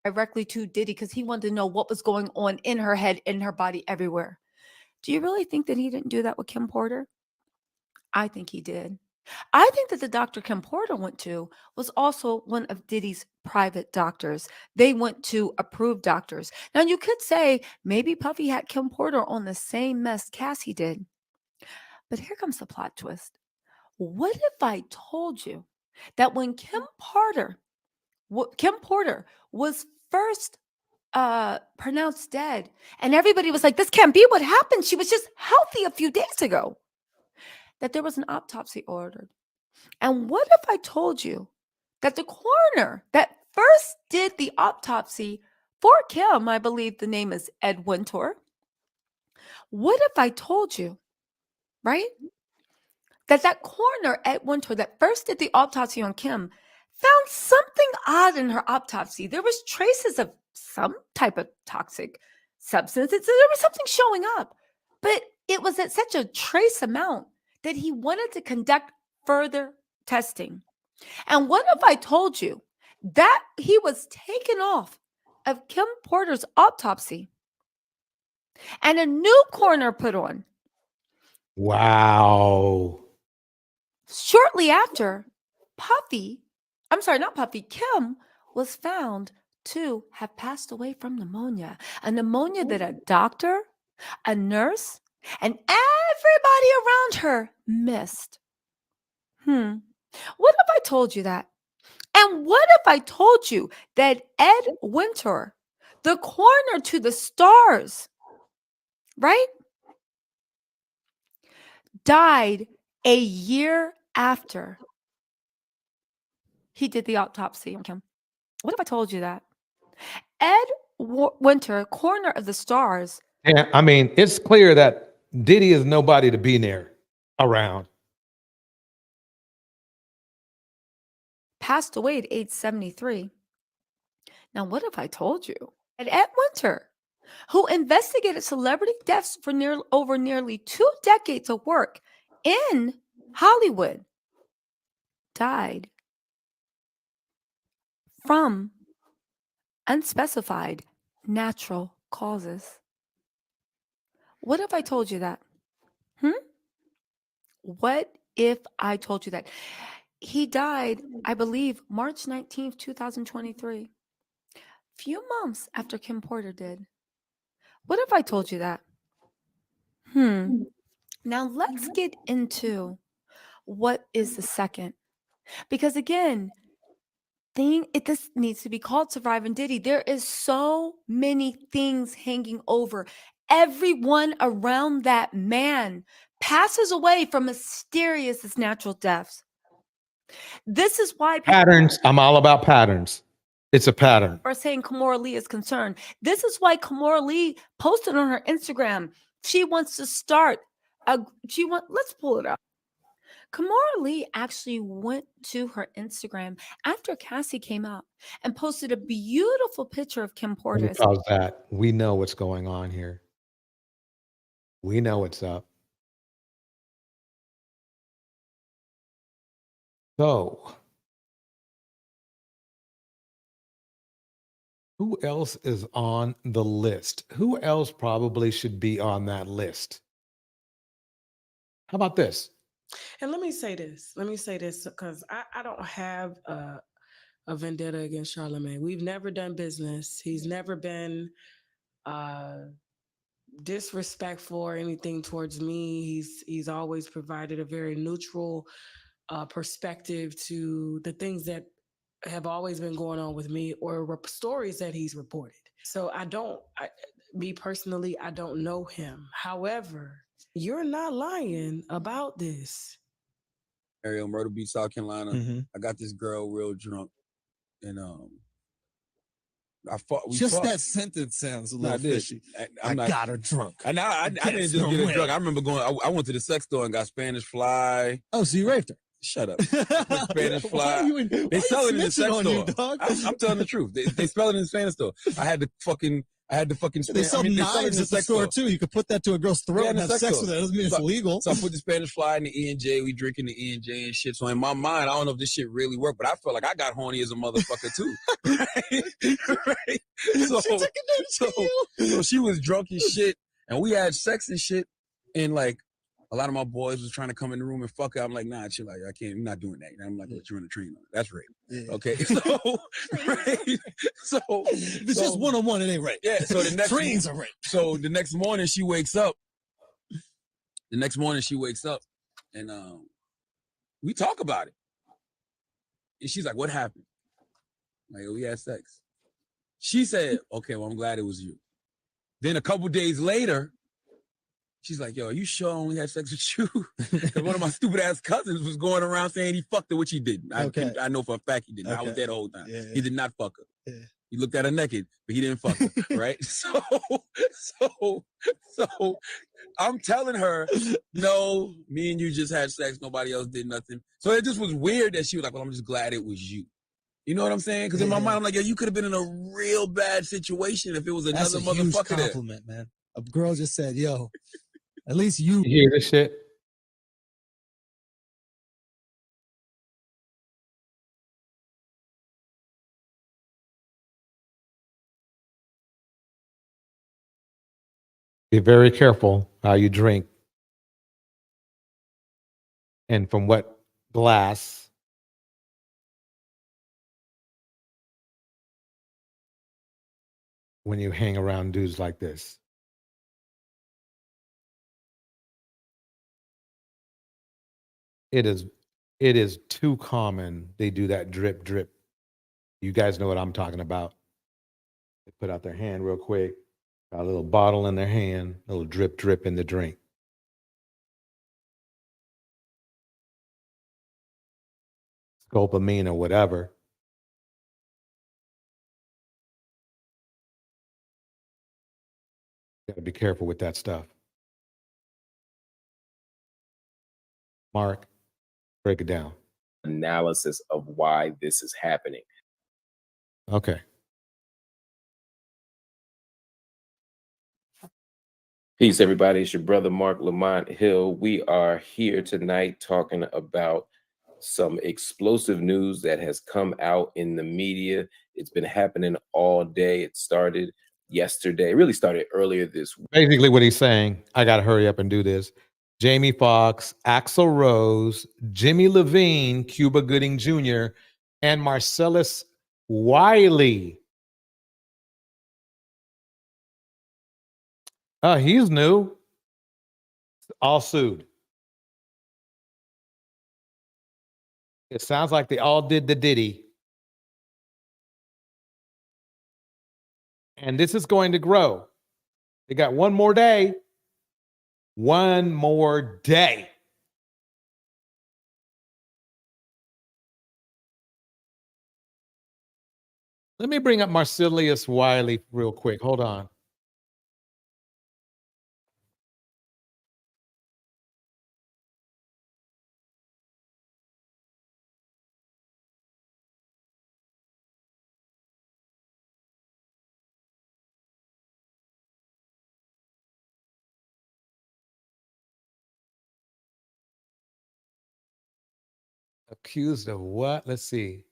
Directly to Diddy because he wanted to know what was going on in her head, in her body, everywhere. Do you really think that he didn't do that with Kim Porter? I think he did. I think that the doctor Kim Porter went to was also one of Diddy's private doctors. They went to approved doctors. Now, you could say maybe Puffy had Kim Porter on the same mess Cassie did. But here comes the plot twist. What if I told you that when Kim Porter was first pronounced dead, and everybody was like, this can't be what happened. She was just healthy a few days ago. That there was an autopsy ordered. And what if I told you that the coroner that first did the autopsy for Kim, I believe the name is Ed Wintour. What if I told you, right, that coroner Ed Wintour that first did the autopsy on Kim found something odd in her autopsy? There was traces of some type of toxic substance. There was something showing up, but it was at such a trace amount that he wanted to conduct further testing. And what if I told you that he was taken off of Kim Porter's autopsy and a new coroner put on? Wow. Shortly after, Kim was found to have passed away from pneumonia. A pneumonia that a doctor, a nurse, and everybody around her missed. What if I told you that? And what if I told you that Ed Wintour, the coroner to the stars, right, died a year after he did the autopsy on Kim? What if I told you that? Ed Wintour, coroner of the stars. Yeah, I mean, it's clear that Diddy is nobody to be near around. Passed away at age 73. Now, what if I told you that Ed Wintour, who investigated celebrity deaths for over nearly 2 decades of work in Hollywood, died from unspecified natural causes? What if I told you that? What if I told you that? He died, I believe, March 19th, 2023. Few months after Kim Porter did. What if I told you that? Now let's get into what is the second. Because again, this needs to be called Surviving Diddy. There is so many things hanging over. Everyone around that man passes away from mysterious natural deaths. This is why Patterns. I'm all about patterns. It's a pattern. Are saying Kimora Lee is concerned. This is why Kimora Lee posted on her Instagram. She wants to start. Let's pull it up. Kimora Lee actually went to her Instagram after Cassie came out and posted a beautiful picture of Kim Porter. Because that we know what's going on here. We know what's up. So, who else is on the list? Who else probably should be on that list? How about this? And let me say this because I don't have a vendetta against Charlamagne. We've never done business. He's never been disrespectful or anything towards me. He's always provided a very neutral perspective to the things that have always been going on with me or stories that he's reported. So me personally, I don't know him. However, you're not lying about this. Ariel, Myrtle Beach, South Carolina. I got this girl real drunk, and Just that sentence sounds a little fishy. I not, got her drunk. And I didn't just get her drunk. I remember going. I went to the sex store and got Spanish Fly. Oh, so you raped her? Shut up. Spanish Fly. They sell it in the sex on store. you, dog? I'm telling the truth. They sell it in the Spanish store. I had the fucking. They sell knives at the store too. You could put that to a girl's throat and have sex with it. That doesn't mean it's illegal. So I put the Spanish Fly in the E&J. We drinking the E&J and shit. So in my mind, I don't know if this shit really worked, but I felt like I got horny as a motherfucker too. Right? So she was drunk as shit, and we had sex and shit, and like a lot of my boys was trying to come in the room and fuck her. I'm like, nah, chill, like I can't. I'm not doing that. And I'm like, what, you're on the train on it. That's rape. Yeah. Okay, so right, so if it's just one-on-one, it ain't rape. Yeah. So the next trains are rape. So the next morning she wakes up. And we talk about it. And she's like, what happened? Like, we had sex. She said, okay, well, I'm glad it was you. Then a couple days later, she's like, yo, are you sure I only had sex with you? Because one of my stupid ass cousins was going around saying he fucked her, which he didn't. I know for a fact he didn't. I was there the whole time. Yeah. He did not fuck her. Yeah. He looked at her naked, but he didn't fuck her, right? So I'm telling her, no, me and you just had sex. Nobody else did nothing. So it just was weird that she was like, well, I'm just glad it was you. You know what I'm saying? Because in my mind, I'm like, yo, you could have been in a real bad situation if it was another motherfucker. That's a huge compliment, man. A girl just said, yo, at least you hear this shit. Be very careful how you drink and from what glass. When you hang around dudes like this. It is too common. They do that drip, drip. You guys know what I'm talking about. They put out their hand real quick, got a little bottle in their hand, a little drip, drip in the drink. Scopamine or whatever. Got to be careful with that stuff. Mark, break it down. Analysis of why this is happening. Okay. Peace, everybody. It's your brother, Mark Lamont Hill. We are here tonight talking about some explosive news that has come out in the media. It's been happening all day. It started yesterday. It really started earlier this week. Basically what he's saying, I got to hurry up and do this. Jamie Foxx, Axl Rose, Jimmy Levine, Cuba Gooding Jr., and Marcellus Wiley. He's new. All sued. It sounds like they all did the Diddy. And this is going to grow. They got one more day. One more day. Let me bring up Marcellus Wiley real quick. Hold on. Accused of what? Let's see.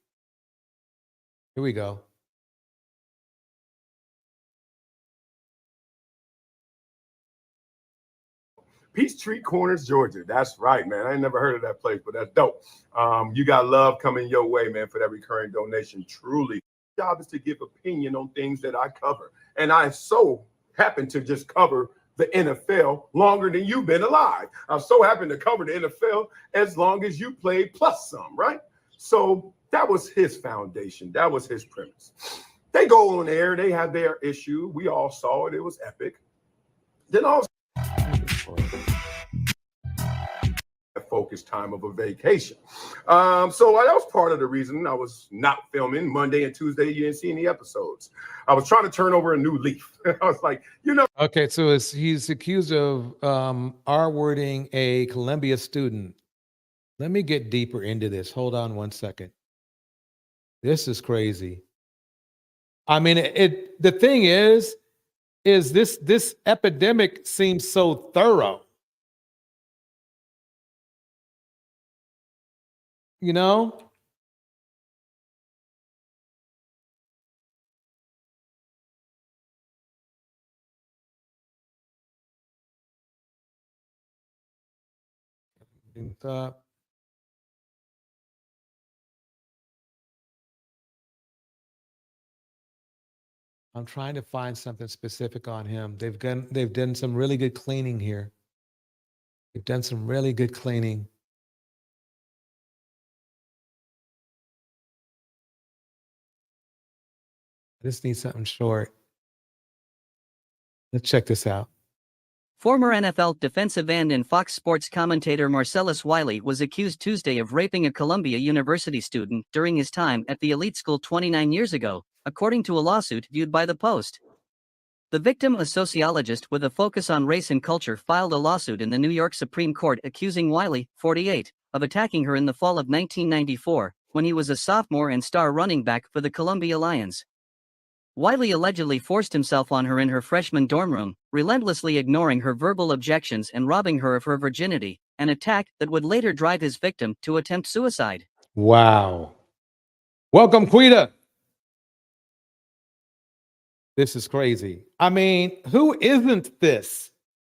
Here we go. Peachtree Corners, Georgia. That's right, man. I ain't never heard of that place, but that's dope. You got love coming your way, man, for that recurring donation. Truly. My job is to give opinion on things that I cover. And I so happen to just cover the NFL longer than you've been alive. I'm so happy to cover the NFL as long as you played plus some, right? So that was his foundation. That was his premise. They go on air. They have their issue. We all saw it. It was epic. Then all that focused time of a vacation. So that was part of the reason I was not filming Monday and Tuesday. You didn't see any episodes. I was trying to turn over a new leaf. I was like, Okay, so he's accused of R-wording a Columbia student. Let me get deeper into this. Hold on one second. This is crazy. I mean, the thing is this epidemic seems so thorough. You know? I'm trying to find something specific on him. They've done some really good cleaning here. They've done some really good cleaning. I just need something short. Let's check this out. Former NFL defensive end and Fox Sports commentator Marcellus Wiley was accused Tuesday of raping a Columbia University student during his time at the elite school 29 years ago, according to a lawsuit viewed by the Post. The victim, a sociologist with a focus on race and culture, filed a lawsuit in the New York Supreme Court accusing Wiley, 48, of attacking her in the fall of 1994, when he was a sophomore and star running back for the Columbia Lions. Wiley allegedly forced himself on her in her freshman dorm room, relentlessly ignoring her verbal objections and robbing her of her virginity, an attack that would later drive his victim to attempt suicide. Wow. Welcome, Quita. This is crazy. I mean, who isn't this?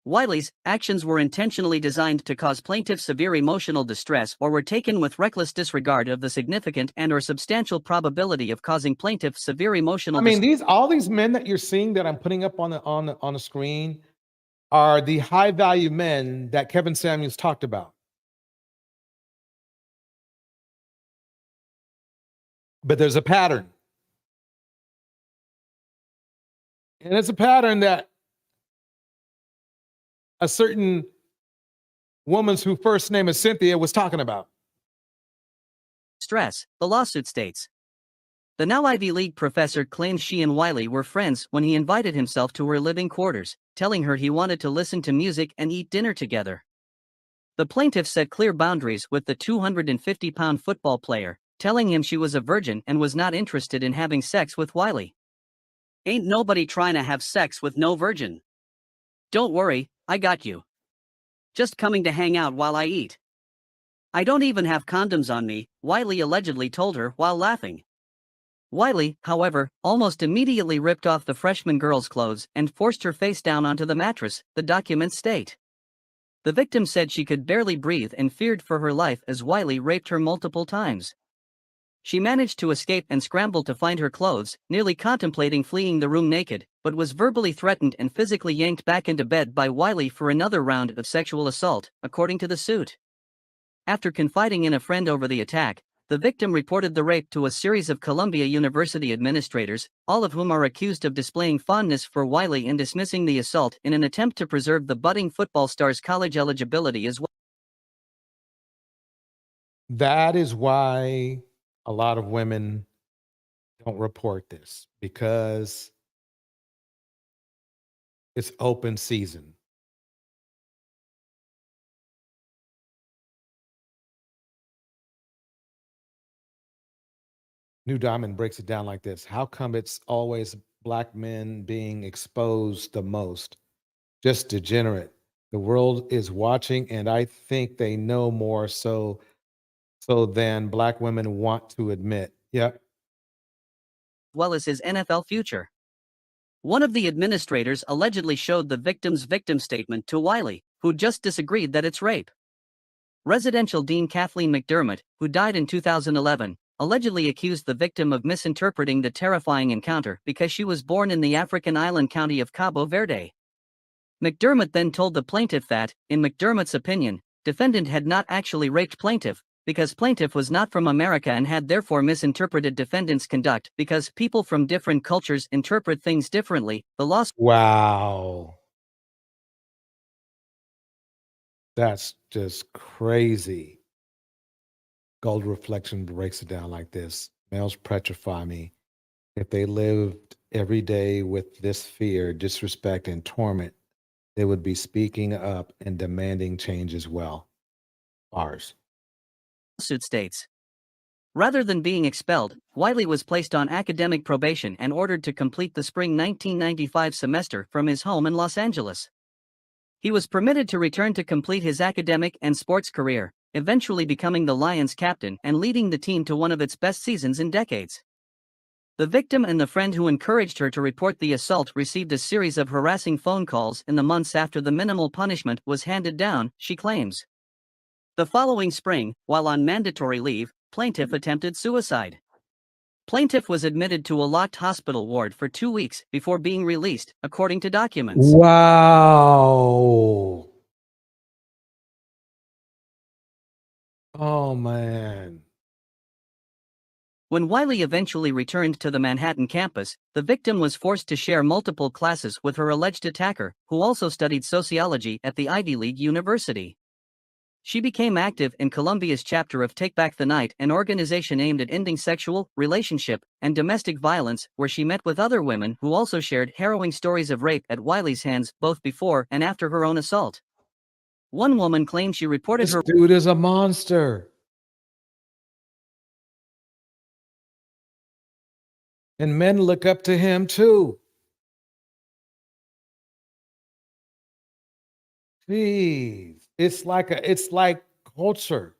Wiley's actions were intentionally designed to cause plaintiff severe emotional distress or were taken with reckless disregard of the significant and/or substantial probability of causing plaintiff severe emotional distress. All these men that you're seeing that I'm putting up on the screen are the high value men that Kevin Samuels talked about. But there's a pattern. And it's a pattern that a certain woman's whose first name is Cynthia was talking about. Stress, the lawsuit states. The now Ivy League professor claims she and Wiley were friends when he invited himself to her living quarters, telling her he wanted to listen to music and eat dinner together. The plaintiff set clear boundaries with the 250-pound football player, telling him she was a virgin and was not interested in having sex with Wiley. Ain't nobody trying to have sex with no virgin. Don't worry, I got you. Just coming to hang out while I eat. I don't even have condoms on me, Wiley allegedly told her while laughing. Wiley, however, almost immediately ripped off the freshman girl's clothes and forced her face down onto the mattress, the documents state. The victim said she could barely breathe and feared for her life as Wiley raped her multiple times. She managed to escape and scrambled to find her clothes, nearly contemplating fleeing the room naked, but was verbally threatened and physically yanked back into bed by Wiley for another round of sexual assault, according to the suit. After confiding in a friend over the attack, the victim reported the rape to a series of Columbia University administrators, all of whom are accused of displaying fondness for Wiley and dismissing the assault in an attempt to preserve the budding football star's college eligibility as well. That is why a lot of women don't report this, because it's open season. New Diamond breaks it down like this. How come it's always black men being exposed the most? Just degenerate. The world is watching, and I think they know more so than black women want to admit. Yep. Well as his NFL future. One of the administrators allegedly showed the victim's victim statement to Wiley, who just disagreed that it's rape. Residential Dean Kathleen McDermott, who died in 2011, allegedly accused the victim of misinterpreting the terrifying encounter because she was born in the African island county of Cabo Verde. McDermott then told the plaintiff that, in McDermott's opinion, defendant had not actually raped plaintiff, because plaintiff was not from America and had therefore misinterpreted defendant's conduct because people from different cultures interpret things differently. The lawsuit. Wow. That's just crazy. Gold Reflection breaks it down like this. Males petrify me. If they lived every day with this fear, disrespect, and torment, they would be speaking up and demanding change as well. Ours. Lawsuit states. Rather than being expelled, Wiley was placed on academic probation and ordered to complete the spring 1995 semester from his home in Los Angeles. He was permitted to return to complete his academic and sports career, eventually becoming the Lions captain and leading the team to one of its best seasons in decades. The victim and the friend who encouraged her to report the assault received a series of harassing phone calls in the months after the minimal punishment was handed down, she claims. The following spring, while on mandatory leave, plaintiff attempted suicide. Plaintiff was admitted to a locked hospital ward for 2 weeks before being released, according to documents. Wow. Oh, man. When Wiley eventually returned to the Manhattan campus, the victim was forced to share multiple classes with her alleged attacker, who also studied sociology at the Ivy League university. She became active in Columbia's chapter of Take Back the Night, an organization aimed at ending sexual, relationship, and domestic violence, where she met with other women who also shared harrowing stories of rape at Wiley's hands both before and after her own assault. One woman claimed she reported This dude is a monster. And men look up to him too. Jeez. It's like culture.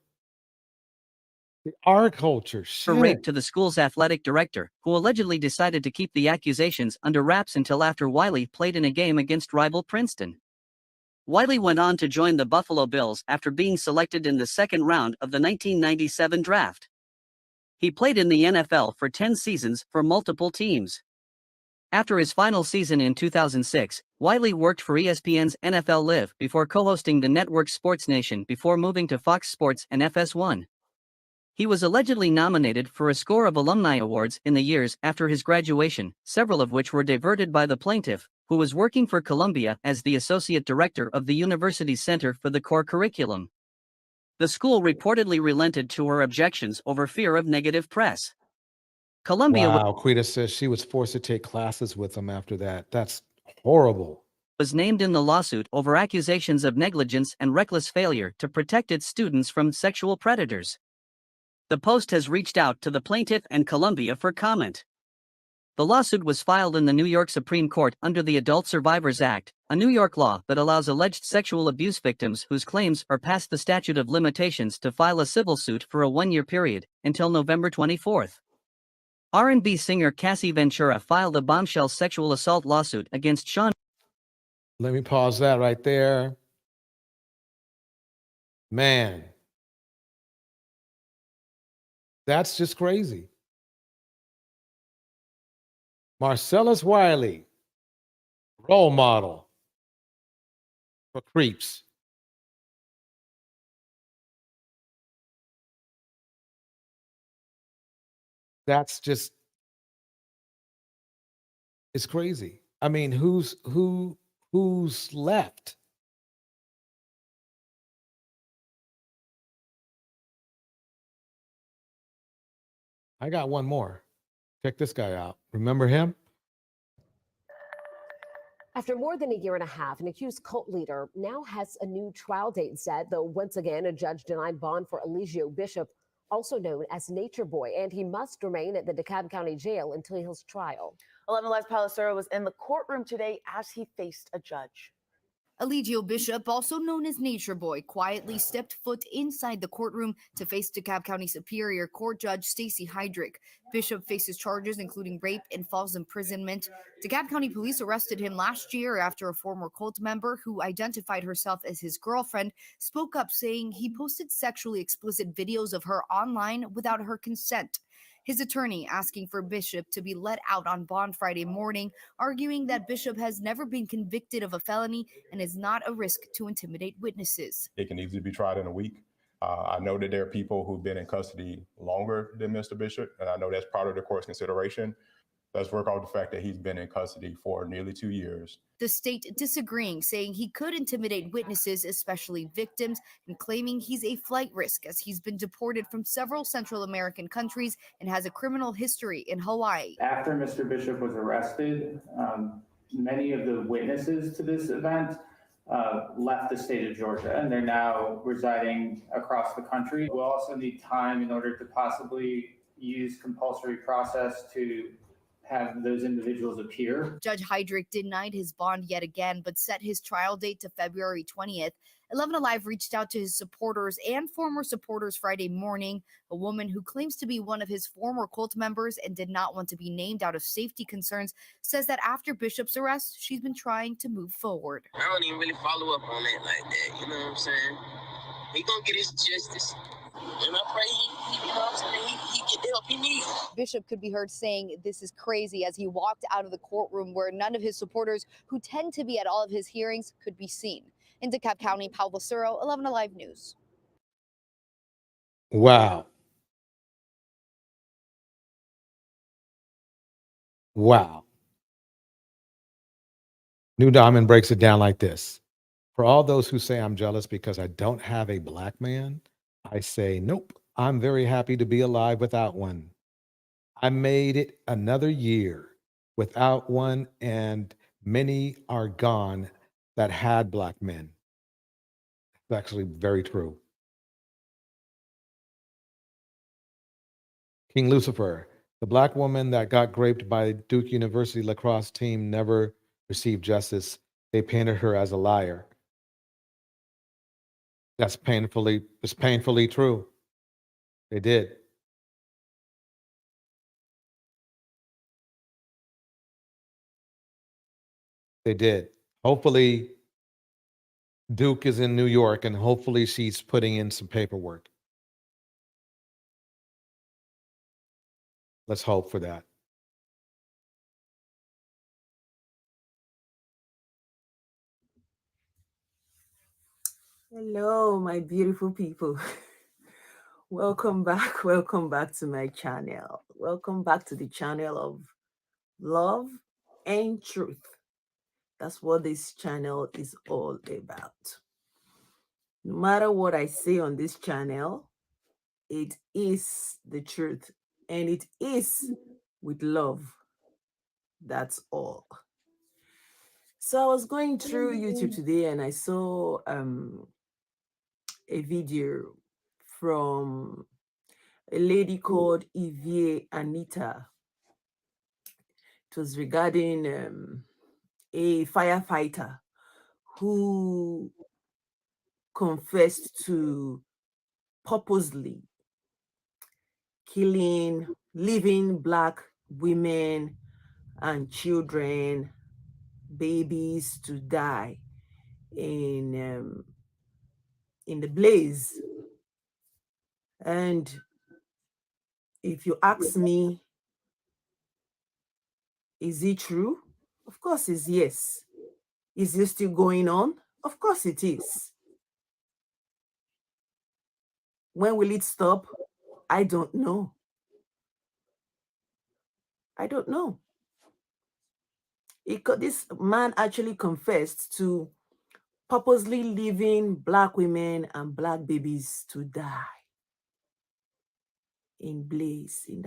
Our culture. her rape Shit. to the school's athletic director, who allegedly decided to keep the accusations under wraps until after Wiley played in a game against rival Princeton. Wiley went on to join the Buffalo Bills after being selected in the second round of the 1997 draft. He played in the NFL for 10 seasons for multiple teams. After his final season in 2006, Wiley worked for ESPN's NFL Live before co-hosting the network Sports Nation before moving to Fox Sports and FS1. He was allegedly nominated for a score of alumni awards in the years after his graduation, several of which were diverted by the plaintiff, who was working for Columbia as the associate director of the university's Center for the Core Curriculum. The school reportedly relented to her objections over fear of negative press. Columbia Wow, Quita says she was forced to take classes with him after that. That's horrible. Was named in the lawsuit over accusations of negligence and reckless failure to protect its students from sexual predators. The Post has reached out to the plaintiff and Columbia for comment. The lawsuit was filed in the New York Supreme Court under the Adult Survivors Act, a New York law that allows alleged sexual abuse victims whose claims are past the statute of limitations to file a civil suit for a one-year period, until November 24. R&B singer Cassie Ventura filed a bombshell sexual assault lawsuit against Sean. Let me pause that right there. Man. That's just crazy. Marcellus Wiley, role model for creeps. That's just, it's crazy. I mean, who's left? I got one more. Check this guy out. Remember him? After more than a year and a half, an accused cult leader now has a new trial date set, though once again, a judge denied bond for Eligio Bishop, also known as Nature Boy, and he must remain at the DeKalb County Jail until his trial. 11 Live's Palacero was in the courtroom today as he faced a judge. Eligio Bishop, also known as Nature Boy, quietly stepped foot inside the courtroom to face DeKalb County Superior Court Judge Stacey Heydrich. Bishop faces charges including rape and false imprisonment. DeKalb County police arrested him last year after a former cult member who identified herself as his girlfriend spoke up saying he posted sexually explicit videos of her online without her consent. His attorney asking for Bishop to be let out on bond Friday morning, arguing that Bishop has never been convicted of a felony and is not a risk to intimidate witnesses. It can easily be tried in a week. I know that there are people who've been in custody longer than Mr. Bishop, and I know that's part of the court's consideration. let's work out the fact that he's been in custody for nearly 2 years. The state disagreeing, saying he could intimidate witnesses, especially victims, and claiming he's a flight risk as he's been deported from several Central American countries and has a criminal history in Hawaii. After Mr. Bishop was arrested, many of the witnesses to this event left the state of Georgia, and they're now residing across the country. We'll also need time in order to possibly use compulsory process to have those individuals appear. Judge Heydrich denied his bond yet again, but set his trial date to February 20th. 11 Alive reached out to his supporters and former supporters Friday morning. A woman who claims to be one of his former cult members and did not want to be named out of safety concerns says that after Bishop's arrest, she's been trying to move forward. I don't even really follow up on it like that. You know what I'm saying? He gonna get his justice. And I pray you know what I'm saying, he get the help he needs. Bishop could be heard saying this is crazy as he walked out of the courtroom where none of his supporters, who tend to be at all of his hearings, could be seen. In DeKalb County, Paul Vocero, 11 Alive News. Wow. Wow. New Diamond breaks it down like this. For all those who say I'm jealous because I don't have a black man, I say, nope, I'm very happy to be alive without one. I made it another year without one, and many are gone that had black men. It's actually very true. King Lucifer, the black woman that got raped by Duke University lacrosse team never received justice. They painted her as a liar. It's painfully true. They did. They did. Hopefully, Duke is in New York, and hopefully she's putting in some paperwork. Let's hope for that. Hello, my beautiful people. Welcome back. Welcome back to my channel. Welcome back to the channel of love and truth. That's what this channel is all about. No matter what I say on this channel, it is the truth, and it is with love. That's all. So I was going through YouTube today and I saw a video from a lady called Evie Anita. It was regarding a firefighter who confessed to purposely leaving black women and children, babies to die in the blaze. And if you ask me, is it true? Of course it's yes. Is it still going on? Of course it is. When will it stop? I don't know. I don't know. This man actually confessed to purposely leaving black women and black babies to die in blaze, in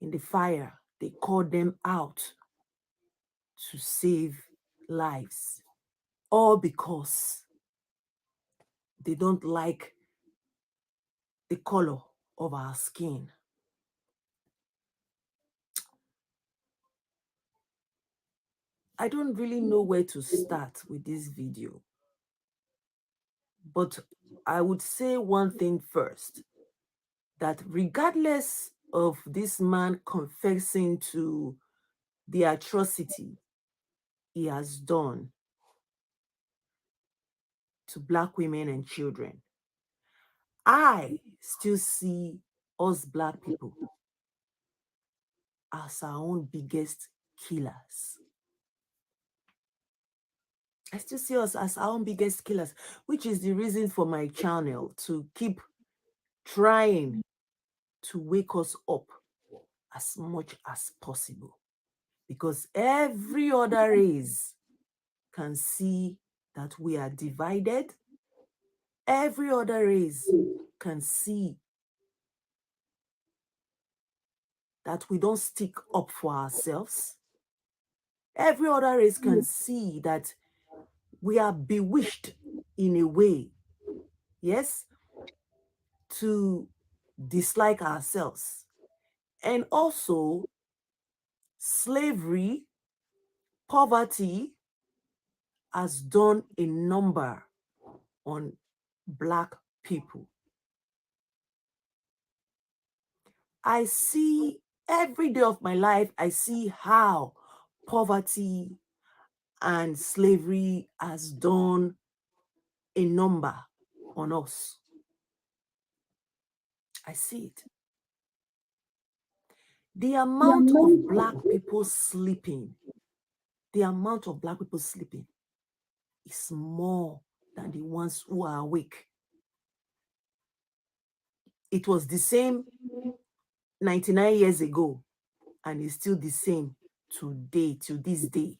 the fire. They called them out to save lives, all because they don't like the color of our skin. I don't really know where to start with this video, but I would say one thing first, that regardless of this man confessing to the atrocity he has done to black women and children, I still see us black people as our own biggest killers. I still see us as our own biggest killers, which is the reason for my channel to keep trying to wake us up as much as possible, because every other race can see that we are divided. Every other race can see that we don't stick up for ourselves. Every other race can see that we are bewitched in a way, yes, to dislike ourselves. And also, slavery, poverty has done a number on Black people. I see every day of my life, I see how poverty and slavery has done a number on us. I see it. The amount of Black people sleeping, is more than the ones who are awake. It was the same 99 years ago, and it's still the same today, to this day.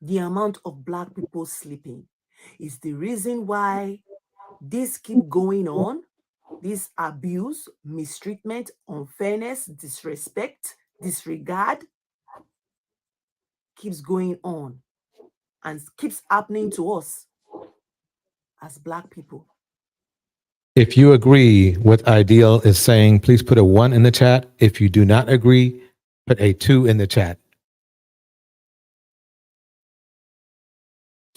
The amount of Black people sleeping is the reason why this keep going on. This abuse, mistreatment, unfairness, disrespect, disregard keeps going on and keeps happening to us as Black people. If you agree what Ideal is saying, please put a 1 in the chat. If you do not agree, put a 2 in the chat.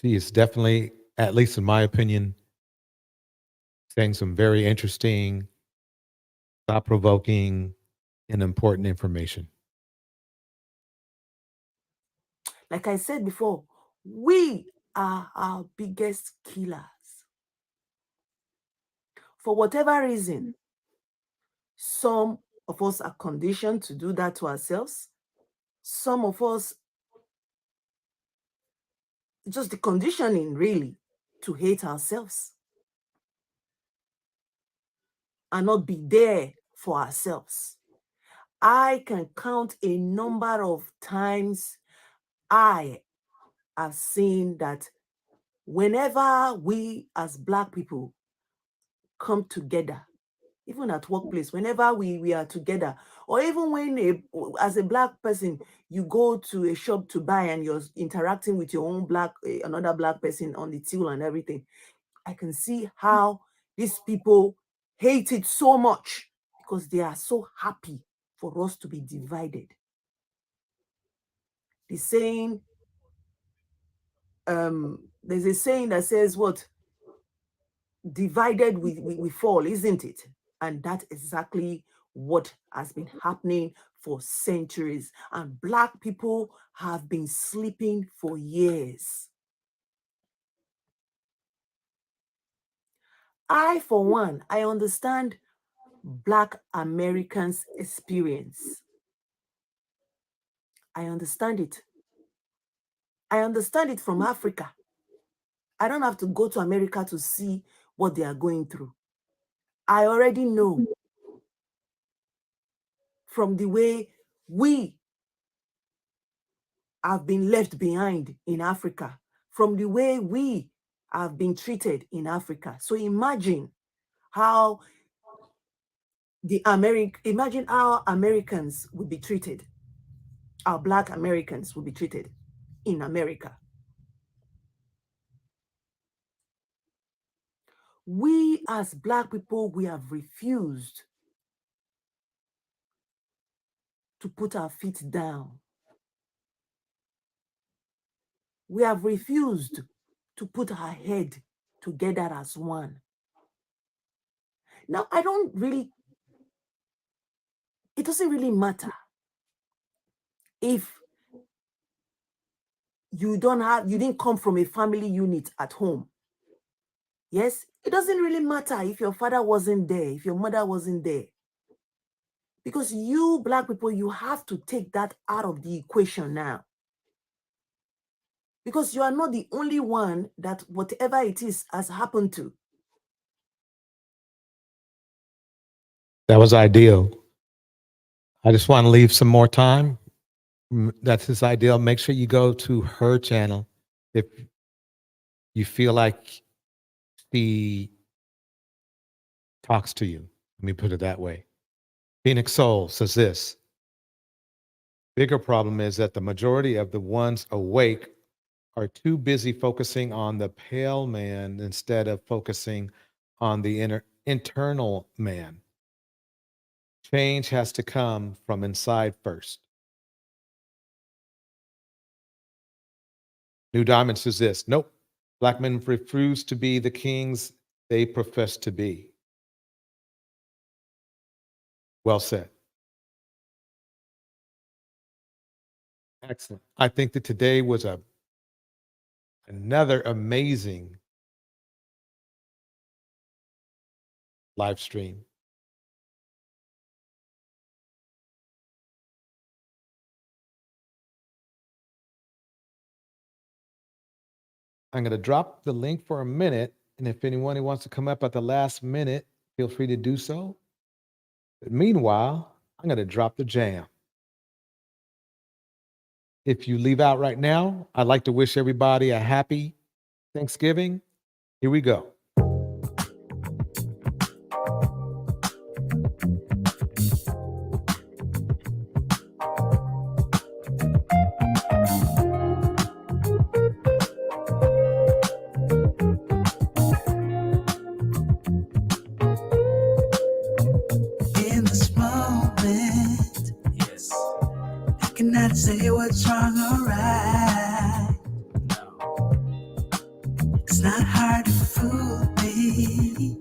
She is definitely, at least in my opinion, saying some very interesting, thought-provoking, and important information. Like I said before, we are our biggest killers. For whatever reason, some of us are conditioned to do that to ourselves. Some of us, just the conditioning really, to hate ourselves and not be there for ourselves. I can count a number of times I have seen that whenever we as Black people come together, even at workplace, whenever we are together, or even when as a Black person, you go to a shop to buy and you're interacting with your own another Black person on the till and everything, I can see how these people hate it so much because they are so happy for us to be divided. The saying, there's a saying that says what? Divided we fall, isn't it? And that's exactly what has been happening for centuries. And Black people have been sleeping for years. I, for one, I understand Black Americans' experience. I understand it. I understand it from Africa. I don't have to go to America to see what they are going through. I already know from the way we have been left behind in Africa, from the way we have been treated in Africa. So imagine how imagine how Americans would be treated, our Black Americans would be treated in America. We as Black people, we have refused to put our feet down. We have refused to put our head together as one. Now, it doesn't really matter if you didn't come from a family unit at home. Yes, it doesn't really matter if your father wasn't there, if your mother wasn't there. Because you Black people, you have to take that out of the equation now. Because you are not the only one that whatever it is has happened to. That was Ideal. I just want to leave some more time. That's his ideal. Make sure you go to her channel if you feel like she talks to you. Let me put it that way. Phoenix Soul says this. Bigger problem is that the majority of the ones awake are too busy focusing on the pale man instead of focusing on the internal man. Change has to come from inside first. New Diamond says this. Nope. Black men refuse to be the kings they profess to be. Well said. Excellent. I think that today was another amazing live stream. I'm going to drop the link for a minute, and if anyone who wants to come up at the last minute, feel free to do so. But meanwhile, I'm going to drop the jam. If you leave out right now, I'd like to wish everybody a happy Thanksgiving. Here we go. In this moment, yes, I cannot say what's wrong or right. It's not hard to fool me,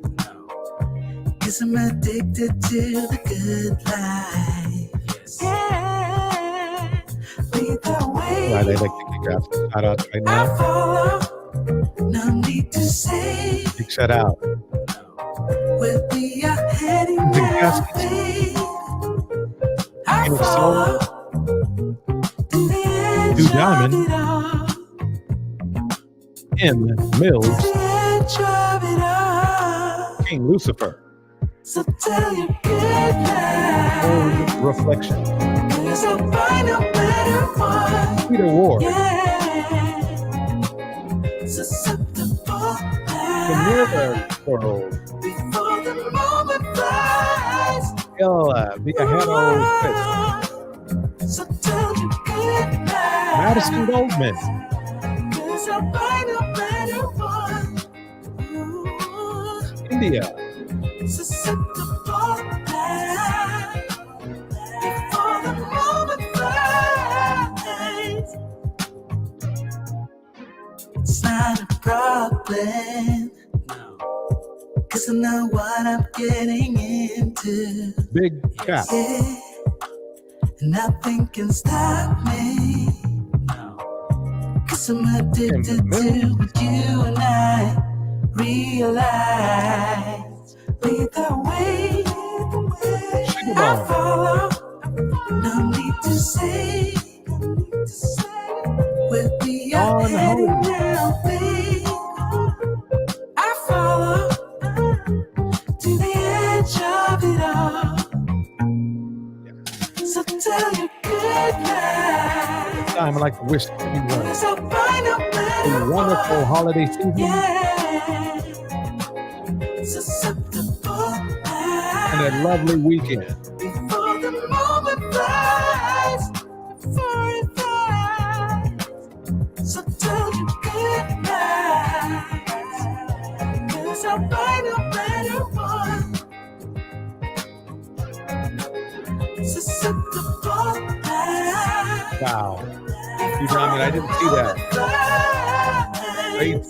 'cause I'm addicted to the good life. Yeah, lead the way. Right, I'd like to kick out some shout outs right now. Follow, no need to say. Big shout out. We'll be ahead in Big our baskets. faith. I Phoenix follow Soul, to the edge New of Diamond, it all. M. Mills, Edge of it all. King Lucifer, So tell your good life. Old Reflection, 'Cause I'll find no better one. Peter Ward, Yeah. Susceptible The Mirror World, before the moment flies. Ella, Viajero Chris, So tell your good life. Madison Goldman, 'Cause I'll find a better one. Ooh. India, Susceptible life before the moment flies. It's not a problem, 'cause I know what I'm getting into. Big Cap, Yeah, and nothing can stop me, 'cause I'm addicted to what you and I realize. Lead the way, I follow, no need to say. We'll be ahead in our faith. I follow to the edge of it all. So tell your good life. this time I'd like to wish everyone 'Cause I'll find a a better wonderful one. holiday season Yeah. Susceptible and a lovely weekend. before the moment flies. Before it flies. So tell your good life. 'Cause I'll find a better one. Susceptible life. Wow. You know, I mean, I didn't see that. Great